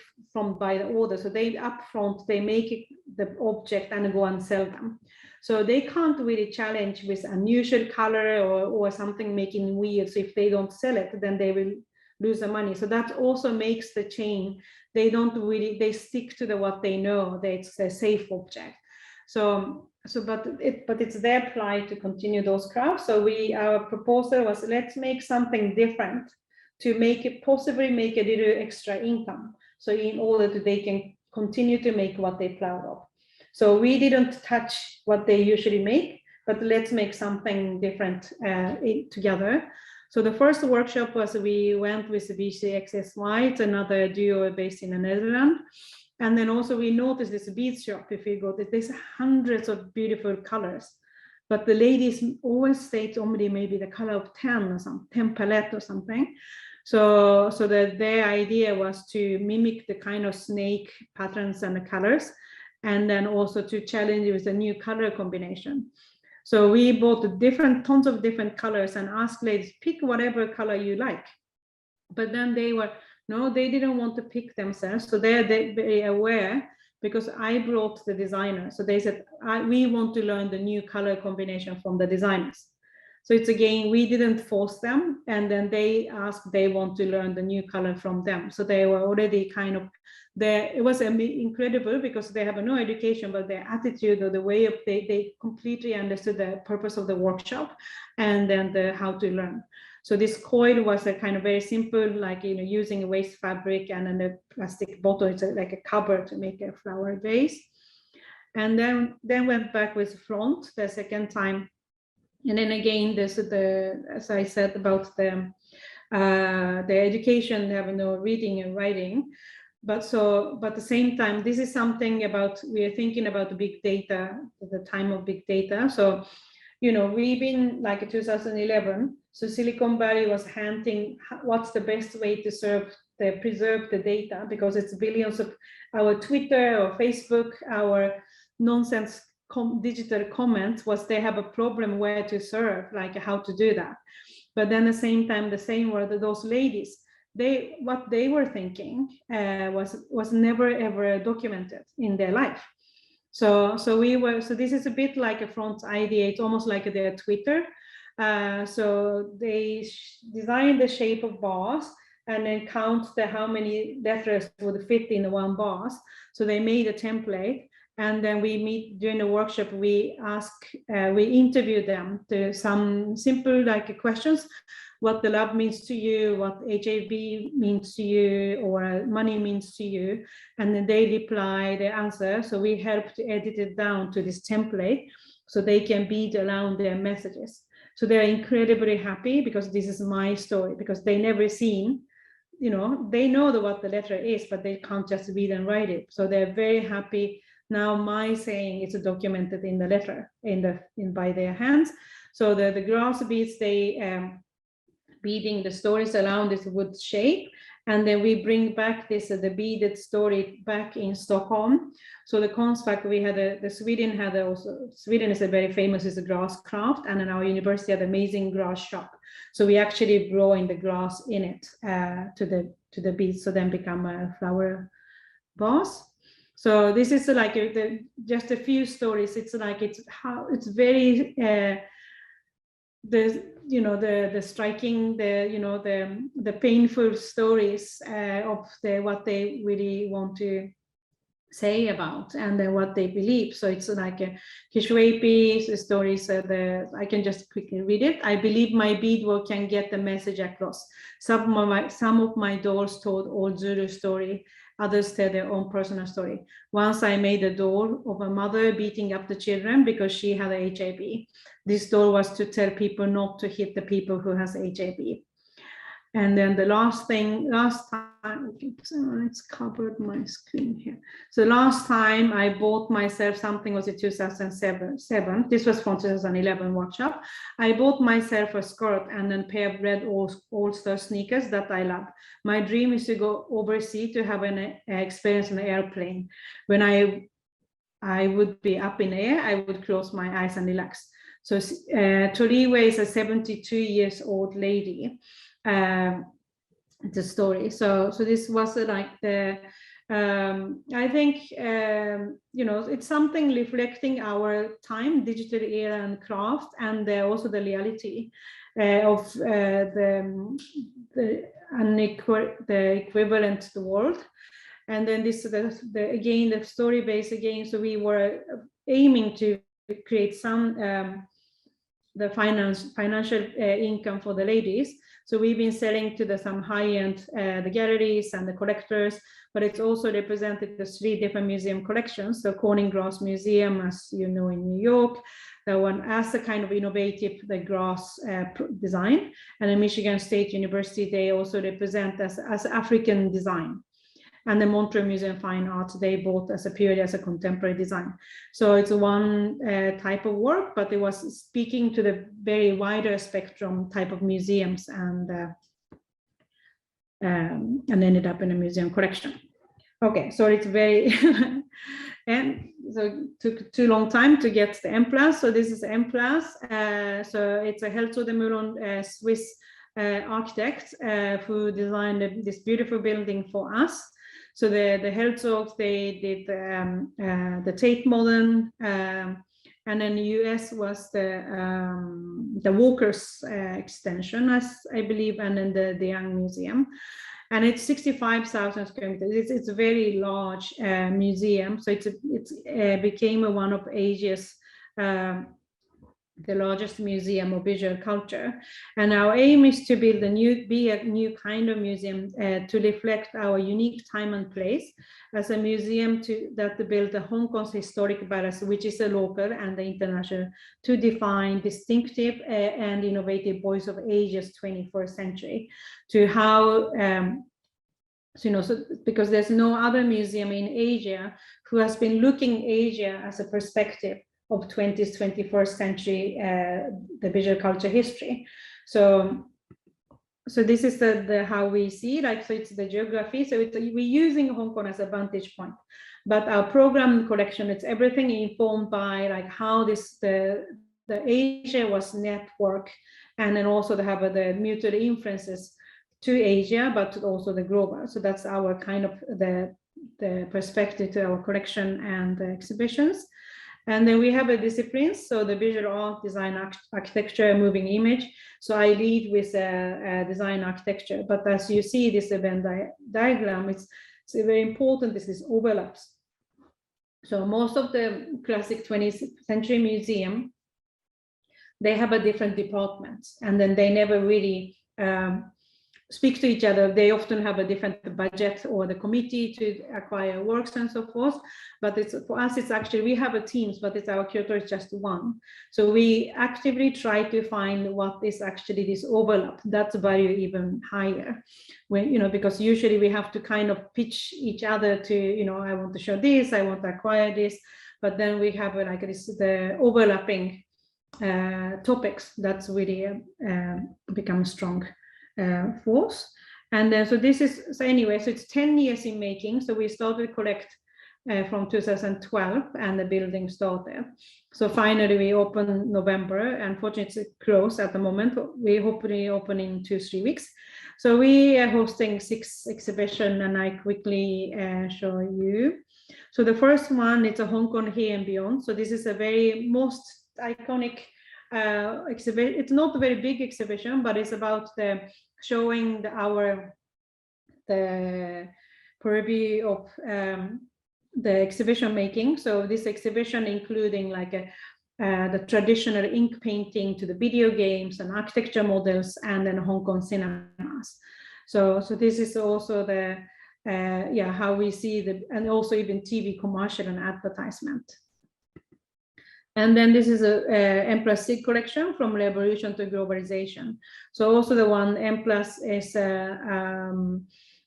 by the order. So they upfront, they make the object and go and sell them. So they can't really challenge with unusual color or something making weird. So if they don't sell it, then they will lose the money. So that also makes the chain, they stick to what they know, that it's a safe object. But it's their plight to continue those crafts. So our proposal was, let's make something different to possibly make a little extra income. So in order that they can continue to make what they're proud of. So we didn't touch what they usually make, but let's make something different together. So the first workshop was, we went with the BCXSY, it's another duo based in the Netherlands. And then also we noticed this beads shop, if you go, there's hundreds of beautiful colors, but the ladies always state only maybe the color of 10 or something, 10 palette or something. So their idea was to mimic the kind of snake patterns and the colors. and then also to challenge it with a new color combination. So we bought tons of different colors and asked ladies, pick whatever color you like. But then they didn't want to pick themselves. So they're very aware, because I brought the designer. So they said, we want to learn the new color combination from the designers. So it's again, we didn't force them. And then they asked, they want to learn the new color from them. So they were already kind of there. It was incredible, because they have no education, but their attitude, or the way of they completely understood the purpose of the workshop, and then how to learn. So this coil was a kind of very simple, like, using a waste fabric and then a plastic bottle. It's like a cover to make a flower vase. And then went back with front the second time. And then again, this is as I said about the education, they have no reading and writing. But at the same time, this is something we are thinking about the big data, the time of big data. So, we've been like in 2011. So Silicon Valley was hunting what's the best way to preserve the data, because it's billions of our Twitter or Facebook, our nonsense digital comments, they have a problem where to serve, like how to do that. But then at the same time, the same were those ladies, what they were thinking was never ever documented in their life. So this is a bit like a front idea. It's almost like their Twitter. So they designed the shape of bars and then count how many letters would fit in one bars. So they made a template, and then we meet during the workshop. We interview them to some simple questions. What the love means to you, what HIV means to you, or money means to you, and then they reply the answer. So we help to edit it down to this template, so they can beat around their messages. So they're incredibly happy, because this is my story, because they never seen, they know what the letter is, but they can't just read and write it. So they're very happy. Now my saying is documented in the letter by their hands. So the grass beads, they beading the stories around this wood shape, and then we bring back the beaded story back in Stockholm. So the Konstfack, we had Sweden is a very famous is a grass craft, and in our university had an amazing grass shop. So we actually grow in the grass in it to the beads, so then become a flower vase. So this is like just a few stories. It's like it's very the striking, the painful stories of what they really want to say about, and then what they believe. So it's like a Kishwapi stories. I can just quickly read it. I believe my beadwork can get the message across. Some of my dolls told old Zulu story. Others tell their own personal story. Once I made a doll of a mother beating up the children because she had HIV. This doll was to tell people not to hit the people who has HIV. And then the last time, it's covered my screen here. So last time I bought myself something was in 2007. This was from 2011 workshop. I bought myself a skirt and then pair of red All-Star sneakers that I love. My dream is to go overseas to have an experience on an airplane. When I would be up in the air, I would close my eyes and relax. So Toriwe is a 72 years old lady. The story. So this was like the I think it's something reflecting our time, digital era and craft, and also the reality of the equivalent to the world. And then this again the story base again. So we were aiming to create some the financial income for the ladies. So we've been selling to some high-end the galleries and the collectors, but it's also represented the 3 different museum collections. So Corning Grass Museum, as you know, in New York, the one as a kind of innovative the grass design, and in Michigan State University they also represent as African design. And the Montreal Museum of Fine Arts, they both as a period as a contemporary design. So it's one type of work, but it was speaking to the very wider spectrum type of museums, and ended up in a museum collection. Okay, so it's very and so it took too long time to get the M+. So this is M+. So it's a Herzog de Meuron, Swiss architect who designed this beautiful building for us. So the Herzogs, they did the Tate Modern, and then the US was the Walker's extension, as I believe, and then the Young Museum. And it's 65,000 square meters. It's a very large museum. So it became one of Asia's the largest museum of visual culture. And our aim is to build a new kind of museum to reflect our unique time and place as a museum that build the Hong Kong's historic balance, which is a local and the international, to define distinctive and innovative voice of Asia's 21st century, to how because there's no other museum in Asia who has been looking Asia as a perspective of 20th, 21st century, the visual culture history. So this is the how we see, like, so it's the geography. So we're using Hong Kong as a vantage point, but our program collection, it's everything informed by like how the Asia was network, and then also to have the mutual influences to Asia, but also the global. So that's our kind of the perspective to our collection and the exhibitions. And then we have a disciplines, so the visual art, design, architecture, moving image. So I lead with design architecture, but as you see this event diagram, it's very important, this is overlaps. So most of the classic 20th century museum, they have a different departments, and then they never really speak to each other. They often have a different budget or the committee to acquire works and so forth. But it's, for us, it's actually, we have a teams, but it's our curator is just one. So we actively try to find what is actually this overlap. That's value even higher. When, because usually we have to kind of pitch each other to, I want to show this, I want to acquire this. But then we have like this, the overlapping topics that's really become strong force. And then so this is, so anyway, so it's 10 years in making. So we started collect from 2012 and the building started. So finally we open November. Unfortunately it's closed at the moment. We hopefully open in 2-3 weeks. So we are hosting 6 exhibitions, and I quickly show you. So the first one, it's a Hong Kong Here and Beyond. So this is a very most iconic exhibition. It's not a very big exhibition, but it's about showing the purview of the exhibition making. So this exhibition including like the traditional ink painting to the video games and architecture models, and then Hong Kong cinemas. So this is also the how we see and also even TV commercial and advertisement. And then this is a M+ SIG collection, from revolution to globalization. So also the one M+ is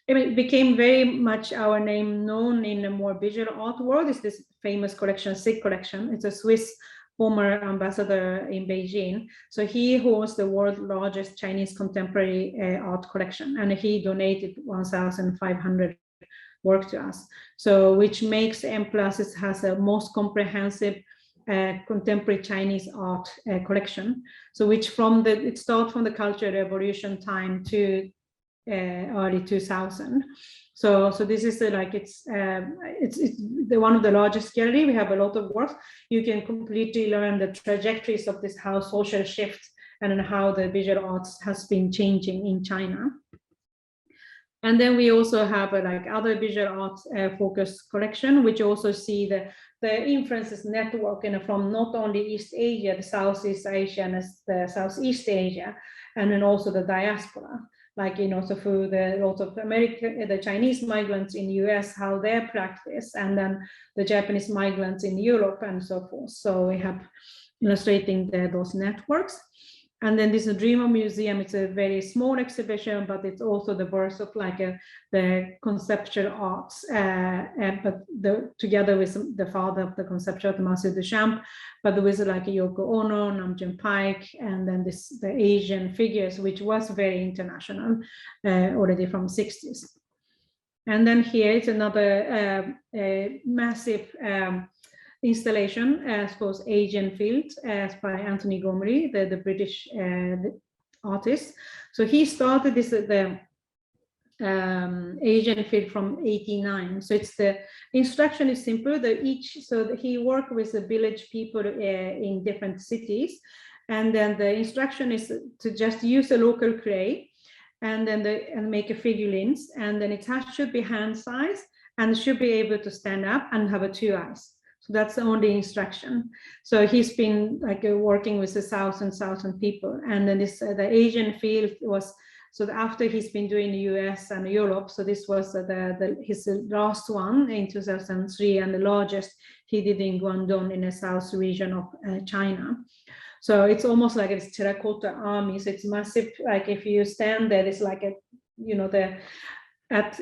it became very much our name known in the more visual art world. Is this famous collection, SIG collection? It's a Swiss former ambassador in Beijing. So he holds the world's largest Chinese contemporary art collection, and he donated 1,500 work to us. So which makes M+ has a most comprehensive contemporary Chinese art collection. So which it starts from the Cultural Revolution time to early 2000. So this is it's the one of the largest gallery. We have a lot of work. You can completely learn the trajectories of this, how social shift and how the visual arts has been changing in China. And then we also have other visual arts focused collection, which also see the influences network from not only East Asia, the Southeast Asia, and the Southeast Asia, and then also the diaspora. So through the lot of the Chinese migrants in US, how their practice, and then the Japanese migrants in Europe and so forth. So we have illustrating those networks. And then this is a Dreamer Museum. It's a very small exhibition, but it's also the birth of the conceptual arts, but together with the father of the conceptual art, Marcel Duchamp, but there was Yoko Ono, Nam June Paik, and then the Asian figures, which was very international already from 60s. And then here is another massive installation, I suppose, Asian Field, by Anthony Gomery, the British artist. So he started this the Asian Field from 89. So it's the instruction is simple. He worked with the village people in different cities, and then the instruction is to just use a local clay, and then and make a figurines, and then it should be hand size and should be able to stand up and have 2 eyes. So that's the only instruction. So he's been like working with 1,000 people, and then this the Asian Field was. So after he's been doing the US and Europe, so this was his last one in 2003, and the largest he did in Guangdong in the south region of China. So it's almost like it's terracotta army. So it's massive. Like if you stand there, it's like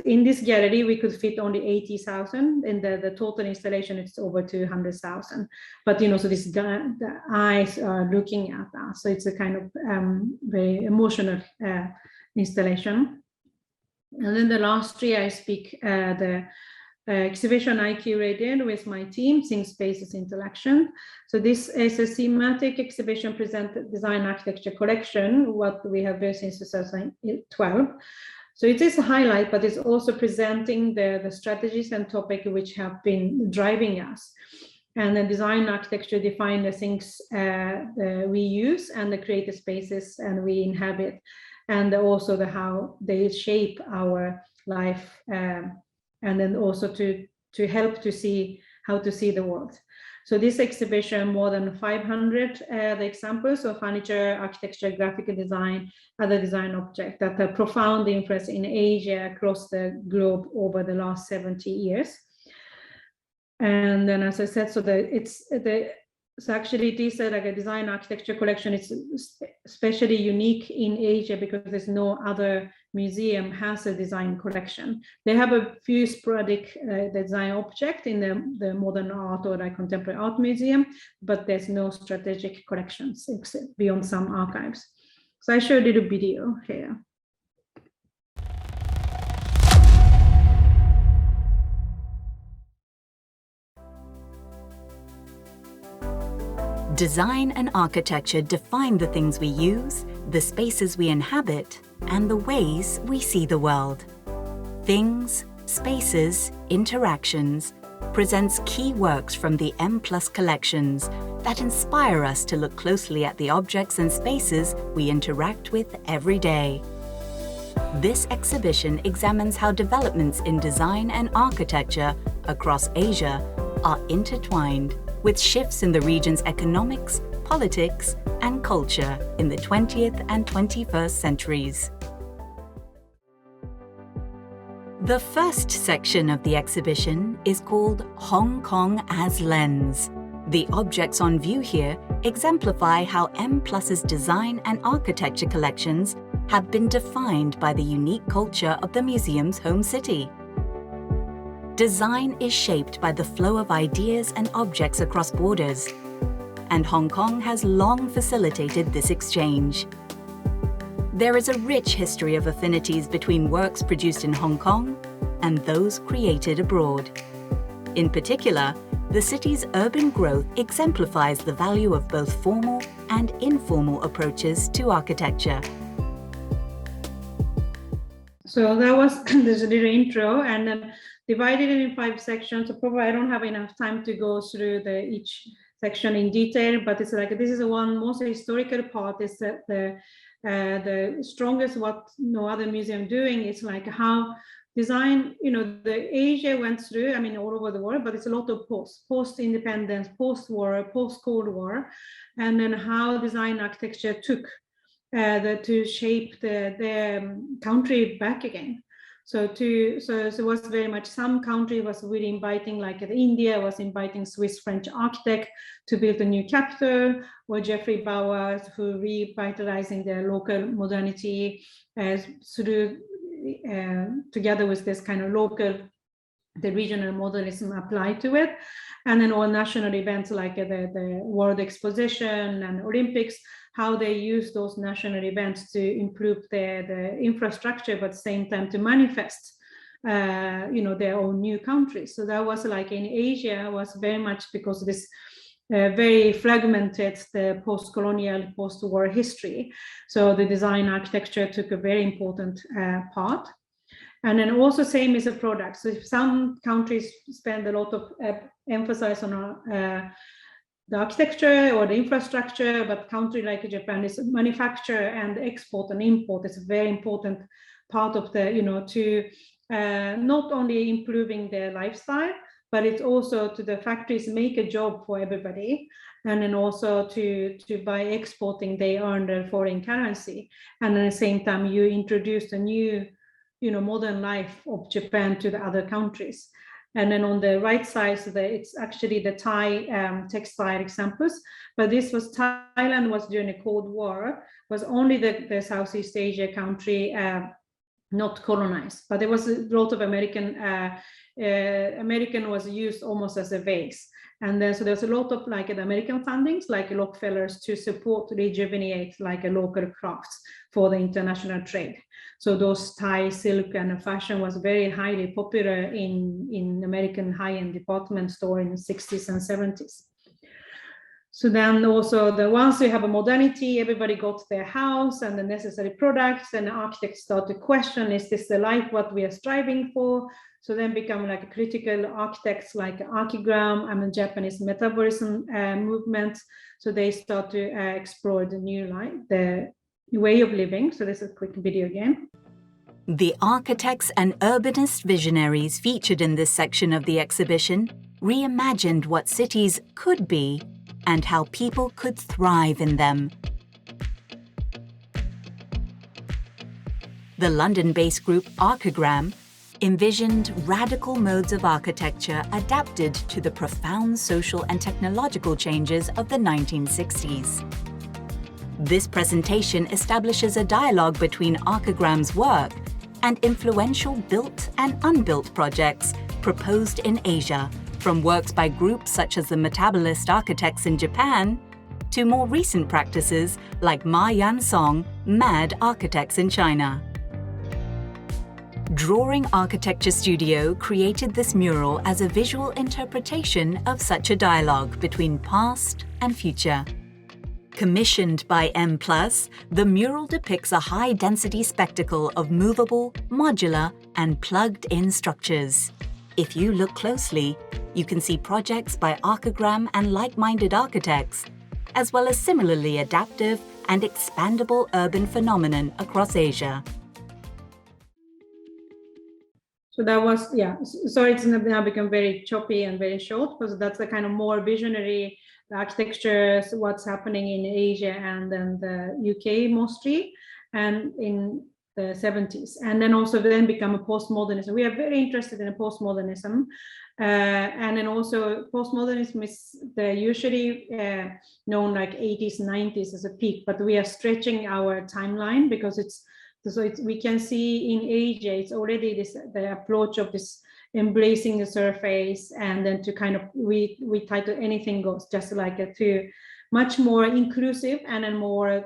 in this gallery we could fit only 80,000. In the total installation, it's over 200,000. But so the eyes are looking at us. So it's a kind of very emotional installation. And then the last year I speak the exhibition I curated with my team, Think Spaces Interaction. So this is a thematic exhibition presented design architecture collection, what we have built since 2012. So it is a highlight, but it's also presenting the strategies and topic which have been driving us. And the design architecture define the things we use and the creative spaces and we inhabit, and also how they shape our life, and then also to help to see how to see the world. So this exhibition, more than 500 the examples of furniture, architecture, graphic design, other design objects that have profound influence in Asia across the globe over the last 70 years. And then, as I said, so actually it is like a design architecture collection. It's especially unique in Asia because there's no other museum has a design collection. They have a few sporadic design objects in the modern art or like contemporary art museum, but there's no strategic collections except beyond some archives. So I showed a little video here. Design and architecture define the things we use, the spaces we inhabit, and the ways we see the world. Things, Spaces, Interactions presents key works from the M+ collections that inspire us to look closely at the objects and spaces we interact with every day. This exhibition examines how developments in design and architecture across Asia are intertwined with shifts in the region's economics, politics, and culture in the 20th and 21st centuries. The first section of the exhibition is called Hong Kong as Lens. The objects on view here exemplify how M+'s design and architecture collections have been defined by the unique culture of the museum's home city. Design is shaped by the flow of ideas and objects across borders, and Hong Kong has long facilitated this exchange. There is a rich history of affinities between works produced in Hong Kong and those created abroad. In particular, the city's urban growth exemplifies the value of both formal and informal approaches to architecture. So that was there's a little intro, and then divided it in 5 sections. So probably I don't have enough time to go through each section in detail, but it's like this is the one most historical part is that the strongest what no other museum doing is like how design, the Asia went through, I mean, all over the world, but it's a lot of post-independence, post-war, post-Cold War, and then how design architecture took to shape the country back again. So it was very much, some country was really inviting, like India was inviting Swiss-French architect to build a new capital, or Geoffrey Bauer who revitalizing the local modernity through together with this kind of the regional modernism applied to it. And then all national events like the World Exposition and Olympics, how they use those national events to improve the infrastructure, but at the same time to manifest their own new countries. So that was like in Asia was very much because of this very fragmented the post-colonial, post-war history. So the design architecture took a very important part. And then also same is a product. So if some countries spend a lot of emphasis on the architecture or the infrastructure, but country like Japan is manufacture and export and import is a very important part of the, to not only improving their lifestyle, but it's also to the factories make a job for everybody. And then also to by exporting, they earn their foreign currency. And at the same time, you introduce a new, modern life of Japan to the other countries. And then on the right side, so it's actually the Thai textile examples. But this was Thailand was during the Cold War, was only the Southeast Asia country not colonized, but there was a lot of American was used almost as a base. And then so there's a lot of like the American fundings, like Rockefellers, to support, rejuvenate like a local crafts for the international trade. So those Thai silk and fashion was very highly popular in American high-end department store in the 60s and 70s. So then also once you have a modernity, everybody got their house and the necessary products, and the architects start to question, is this the life what we are striving for? So then become like critical architects like Archigram and the Japanese metabolism movement. So they start to explore the new life, the way of living. So this is a quick video game. The architects and urbanist visionaries featured in this section of the exhibition reimagined what cities could be and how people could thrive in them. The London-based group Archigram envisioned radical modes of architecture adapted to the profound social and technological changes of the 1960s. This presentation establishes a dialogue between Archigram's work and influential built and unbuilt projects proposed in Asia, from works by groups such as the Metabolist Architects in Japan to more recent practices like Ma Yan-song MAD Architects in China. Drawing Architecture Studio created this mural as a visual interpretation of such a dialogue between past and future. Commissioned by M+, the mural depicts a high-density spectacle of movable, modular, and plugged-in structures. If you look closely, you can see projects by Archigram and like-minded architects, as well as similarly adaptive and expandable urban phenomenon across Asia. So that was, sorry, it's now become very choppy and very short, because that's the kind of more visionary architecture, what's happening in Asia and then the UK mostly, and in the 70s. And then also then become a postmodernism. We are very interested in a postmodernism. And then also postmodernism is usually known like 80s, 90s as a peak, but we are stretching our timeline because we can see in Asia, it's already the approach of this embracing the surface, and then to kind of, we title anything goes, just like to much more inclusive, and then more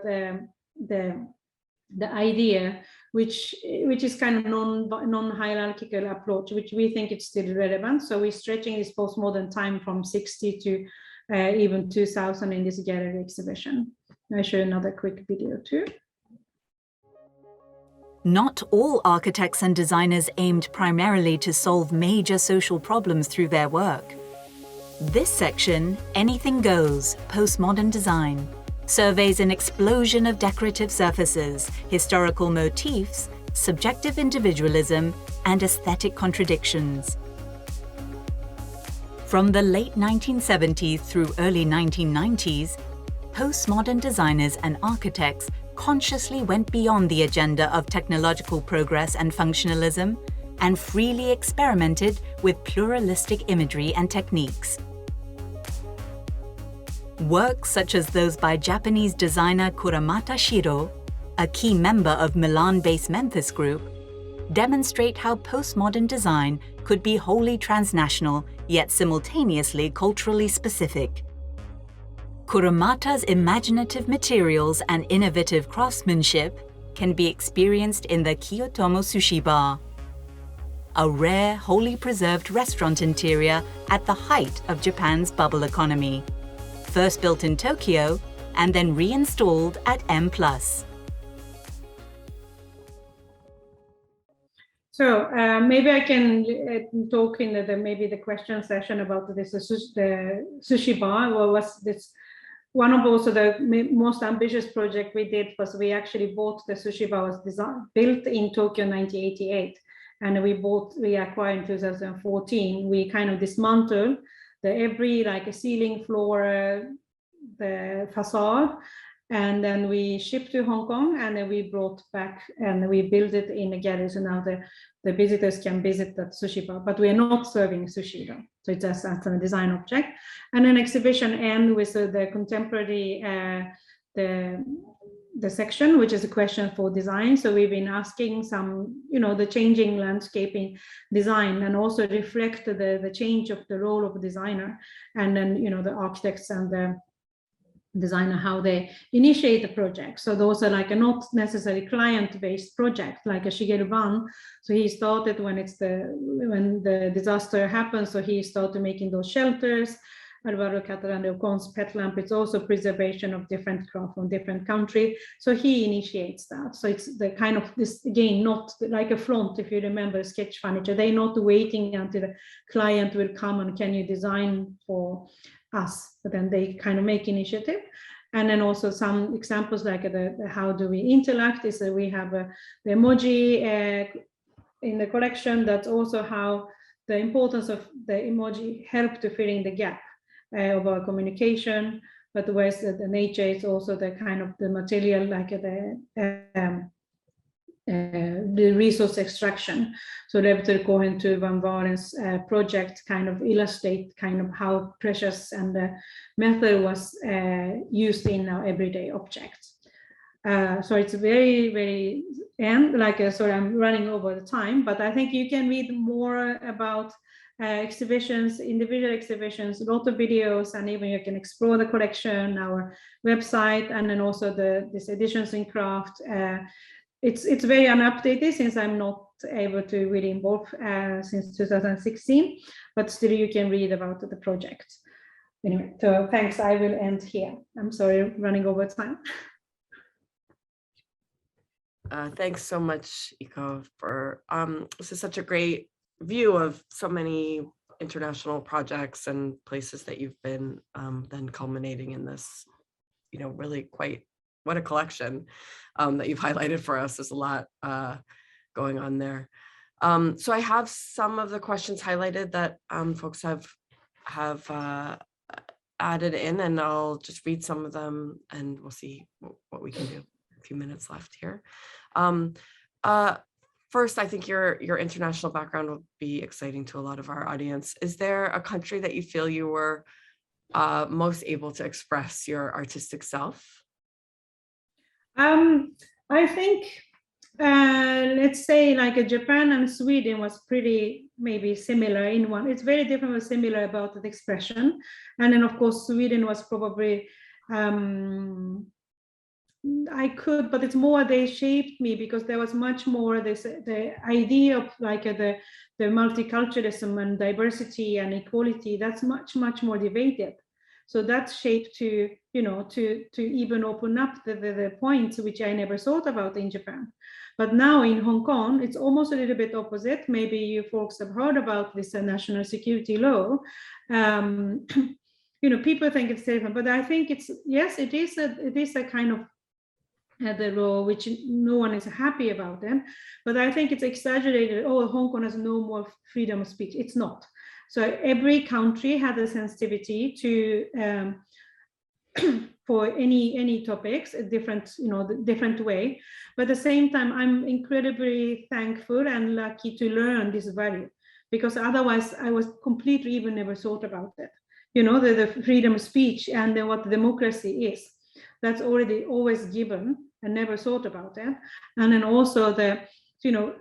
the idea, which is kind of non-hierarchical approach, which we think it's still relevant. So we're stretching this postmodern time from 60 to even 2000 in this gallery exhibition. I'll show another quick video too. Not all architects and designers aimed primarily to solve major social problems through their work. This section, Anything Goes, Postmodern Design, surveys an explosion of decorative surfaces, historical motifs, subjective individualism, and aesthetic contradictions. From the late 1970s through early 1990s, postmodern designers and architects consciously went beyond the agenda of technological progress and functionalism and freely experimented with pluralistic imagery and techniques. Works such as those by Japanese designer Kuramata Shiro, a key member of Milan-based Memphis Group, demonstrate how postmodern design could be wholly transnational yet simultaneously culturally specific. Kuramata's imaginative materials and innovative craftsmanship can be experienced in the Kiyotomo Sushi Bar. a rare, wholly preserved restaurant interior at the height of Japan's bubble economy. First built in Tokyo and then reinstalled at M+. So maybe I can talk in maybe the question session about this the sushi bar. Well, was this one of also the most ambitious project we did was we actually bought the sushi bar was built in Tokyo 1988, and we acquired in 2014. We kind of dismantled every like a ceiling, floor, the facade. And then we shipped to Hong Kong, and then we brought back and we built it in a gallery. So now the visitors can visit that sushi bar, but we are not serving sushi though. So it's just as a design object. And an exhibition end with the contemporary, the section, which is a question for design. So we've been asking some, the changing landscaping design, and also reflect the change of the role of a designer. And then, the architects and the designer, how they initiate the project. So those are like a not necessarily client-based project, like a Shigeru Ban. So he started when the disaster happened. So he started making those shelters. Alvaro Catalan Ocon's pet lamp. It's also preservation of different craft from different country. So he initiates that. So it's the kind of this, again, not like a front, if you remember sketch furniture. They're not waiting until the client will come and can you design for us, but then they kind of make initiative. And then also some examples like the how do we interact is that we have the emoji in the collection. That's also how the importance of the emoji help to fill in the gap of our communication. But whereas the nature is also the kind of the material, like the resource extraction. So Rebter Cohen to Van Varen's project kind of illustrate kind of how precious and the method was used in our everyday objects. So it's very, very, and like, sorry, I'm running over the time, but I think you can read more about exhibitions, individual exhibitions, a lot of videos, and even you can explore the collection, our website, and then also this editions in craft. It's very unupdated since I'm not able to really involve since 2016, but still you can read about the project. Anyway, so thanks, I will end here. I'm sorry, running over time. Thanks so much, Iko, for this is such a great view of so many international projects and places that you've been, then culminating in this, really quite, what a collection that you've highlighted for us. There's a lot going on there. So I have some of the questions highlighted that folks have added in, and I'll just read some of them and we'll see what we can do. A few minutes left here. First, I think your international background will be exciting to a lot of our audience. Is there a country that you feel you were most able to express your artistic self? I think, let's say like Japan and Sweden was pretty maybe similar in one. It's very different but similar about the expression. And then of course, Sweden was probably, but it's more they shaped me because there was much more the idea of like the multiculturalism and diversity and equality. That's much more debated. So that shaped to to even open up the points which I never thought about in Japan. But now in Hong Kong, it's almost a little bit opposite. Maybe you folks have heard about this national security law. People think it's different, but I think it is a kind of the law which no one is happy about them, but I think it's exaggerated. Oh, Hong Kong has no more freedom of speech. It's not. So every country had a sensitivity to for any topics, a different different way. But at the same time, I'm incredibly thankful and lucky to learn this value, because otherwise I was completely even never thought about it. The freedom of speech and then what democracy is. That's already always given and never thought about it. And then also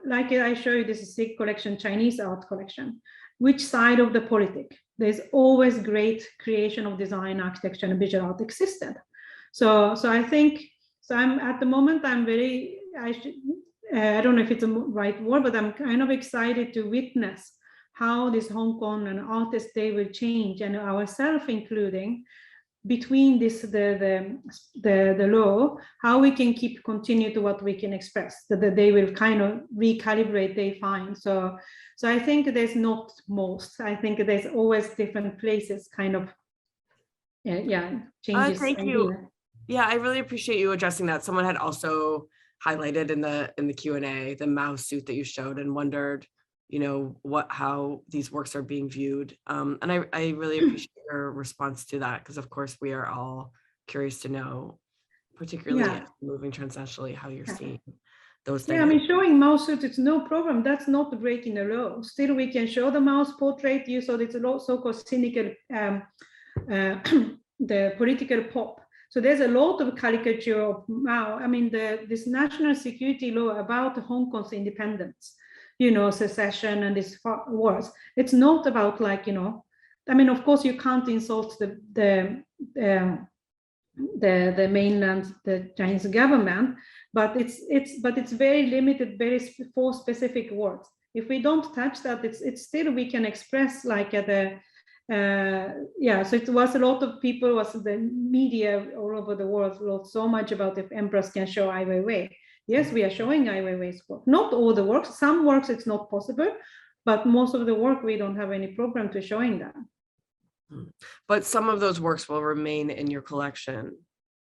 like I show you, this is SIG collection, Chinese art collection. Which side of the politic? There's always great creation of design, architecture, and visual art existed. So I think, I'm at the moment, I'm very, I don't know if it's the right word, but I'm kind of excited to witness how this Hong Kong and Artist Day will change, and ourselves including, between this the law, how we can continue to what we can express, that they will kind of recalibrate, they find. So I think there's not most. I think there's always different places kind of changes. Thank you. Yeah, I really appreciate you addressing that. Someone had also highlighted in the Q&A the mouse suit that you showed and wondered, you know, how these works are being viewed. And I really appreciate your response to that, because of course we are all curious to know, particularly moving transnationally, how you're seeing those things. Yeah, I mean, showing mouse suits, it's no problem. That's not breaking the law. Still, we can show the mouse portrait. You saw it's a so-called cynical, the political pop. So there's a lot of caricature of Mao. I mean, this national security law about Hong Kong's independence, you know, secession and these wars. It's not about, like, you know, I mean, of course you can't insult the mainland, the Chinese government, but it's very limited, very for specific words. If we don't touch that, it's still we can express like so it was a lot of people, was the media all over the world wrote so much about if emperors can show Ai Weiwei. Yes, we are showing Ai Weiwei's work. Not all the works. Some works it's not possible, but most of the work we don't have any program to showing that. But some of those works will remain in your collection,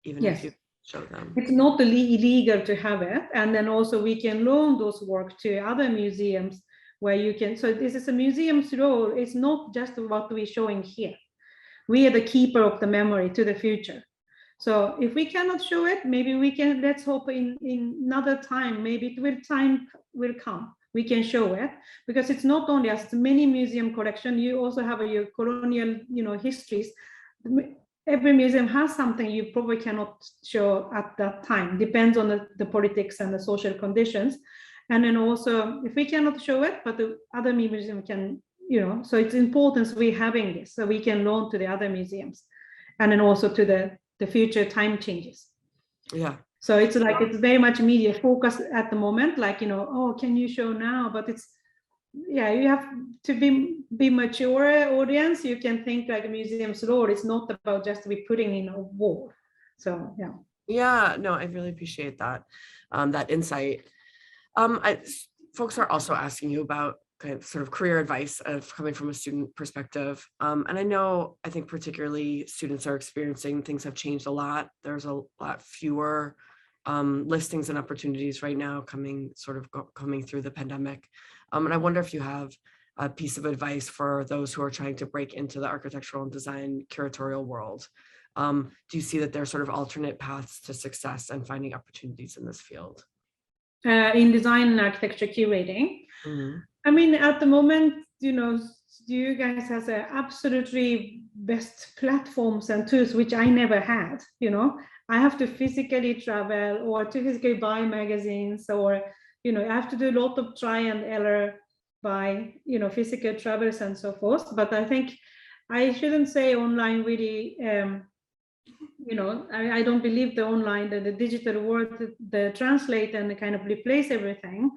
even if you show them. It's not illegal to have it, and then also we can loan those works to other museums where you can. So this is a museum's role. It's not just what we're showing here. We are the keeper of the memory to the future. So if we cannot show it, maybe we can, let's hope in another time, maybe time will come, we can show it, because it's not only us, it's many museum collection. You also have your colonial, you know, histories. Every museum has something you probably cannot show at that time, depends on the politics and the social conditions. And then also, if we cannot show it, but the other museum can, you know, so it's important we're having this, so we can loan to the other museums, and then also to the future time changes. Yeah. So it's like, it's very much media focus at the moment, like, you know, oh, can you show now? But it's, you have to be mature audience. You can think like a museum's role. It's not about just be putting in a wall. So, yeah. Yeah, no, I really appreciate that, that insight. Folks are also asking you about kind of sort of career advice of coming from a student perspective. And I think particularly students are experiencing things have changed a lot. There's a lot fewer listings and opportunities right now coming through the pandemic. And I wonder if you have a piece of advice for those who are trying to break into the architectural and design curatorial world. Do you see that there's sort of alternate paths to success and finding opportunities in this field? In design and architecture curating. Mm-hmm. I mean, at the moment, you know, you guys have absolutely best platforms and tools, which I never had. You know, I have to physically travel or to physically buy magazines, or, you know, I have to do a lot of try and error by, you know, physical travels and so forth. But I think I shouldn't say online really. You know, I don't believe the online, the digital world, the translate and kind of replace everything,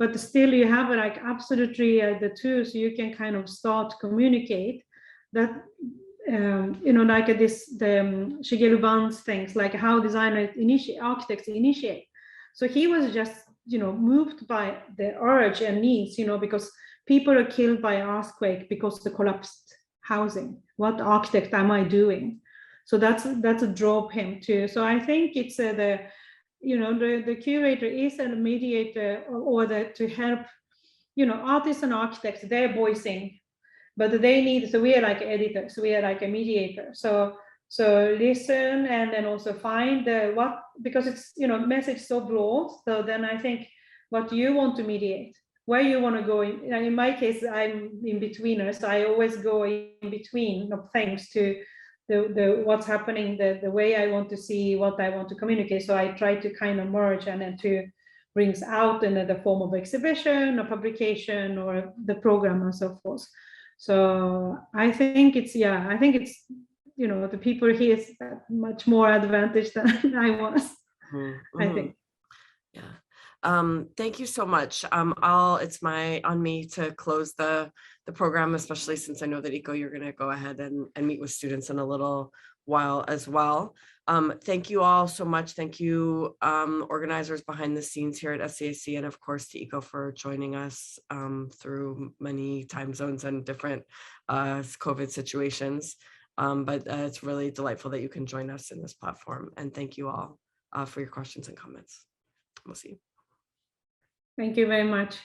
but still you have like absolutely the tools you can kind of start communicate that, you know, like this, the Shigeru Ban's things, like how designers architects initiate. So he was just, you know, moved by the urge and needs, you know, because people are killed by earthquake because the collapsed housing. What architect am I doing? So that's a drove him too. So I think it's the curator is a mediator or to help, you know, artists and architects, they're voicing, but they need, so we are like editors, we are like a mediator. So listen and then also find because it's, you know, message so broad. So then I think what you want to mediate, where you want to go in my case, I'm in betweener, so I always go in between of things to the what's happening, the way I want to see, what I want to communicate. So I try to kind of merge and then to brings out in the form of exhibition or publication or the program and so forth. So I think it's, you know, the people here is much more advantaged than I was. Mm-hmm. I think. Yeah. Thank you so much. It's on me to close the program, especially since I know that Iko, you're going to go ahead and meet with students in a little while as well. Thank you all so much. Thank you, organizers behind the scenes here at SCAC, and of course to Iko for joining us through many time zones and different COVID situations. But it's really delightful that you can join us in this platform. And thank you all for your questions and comments. We'll see you. Thank you very much.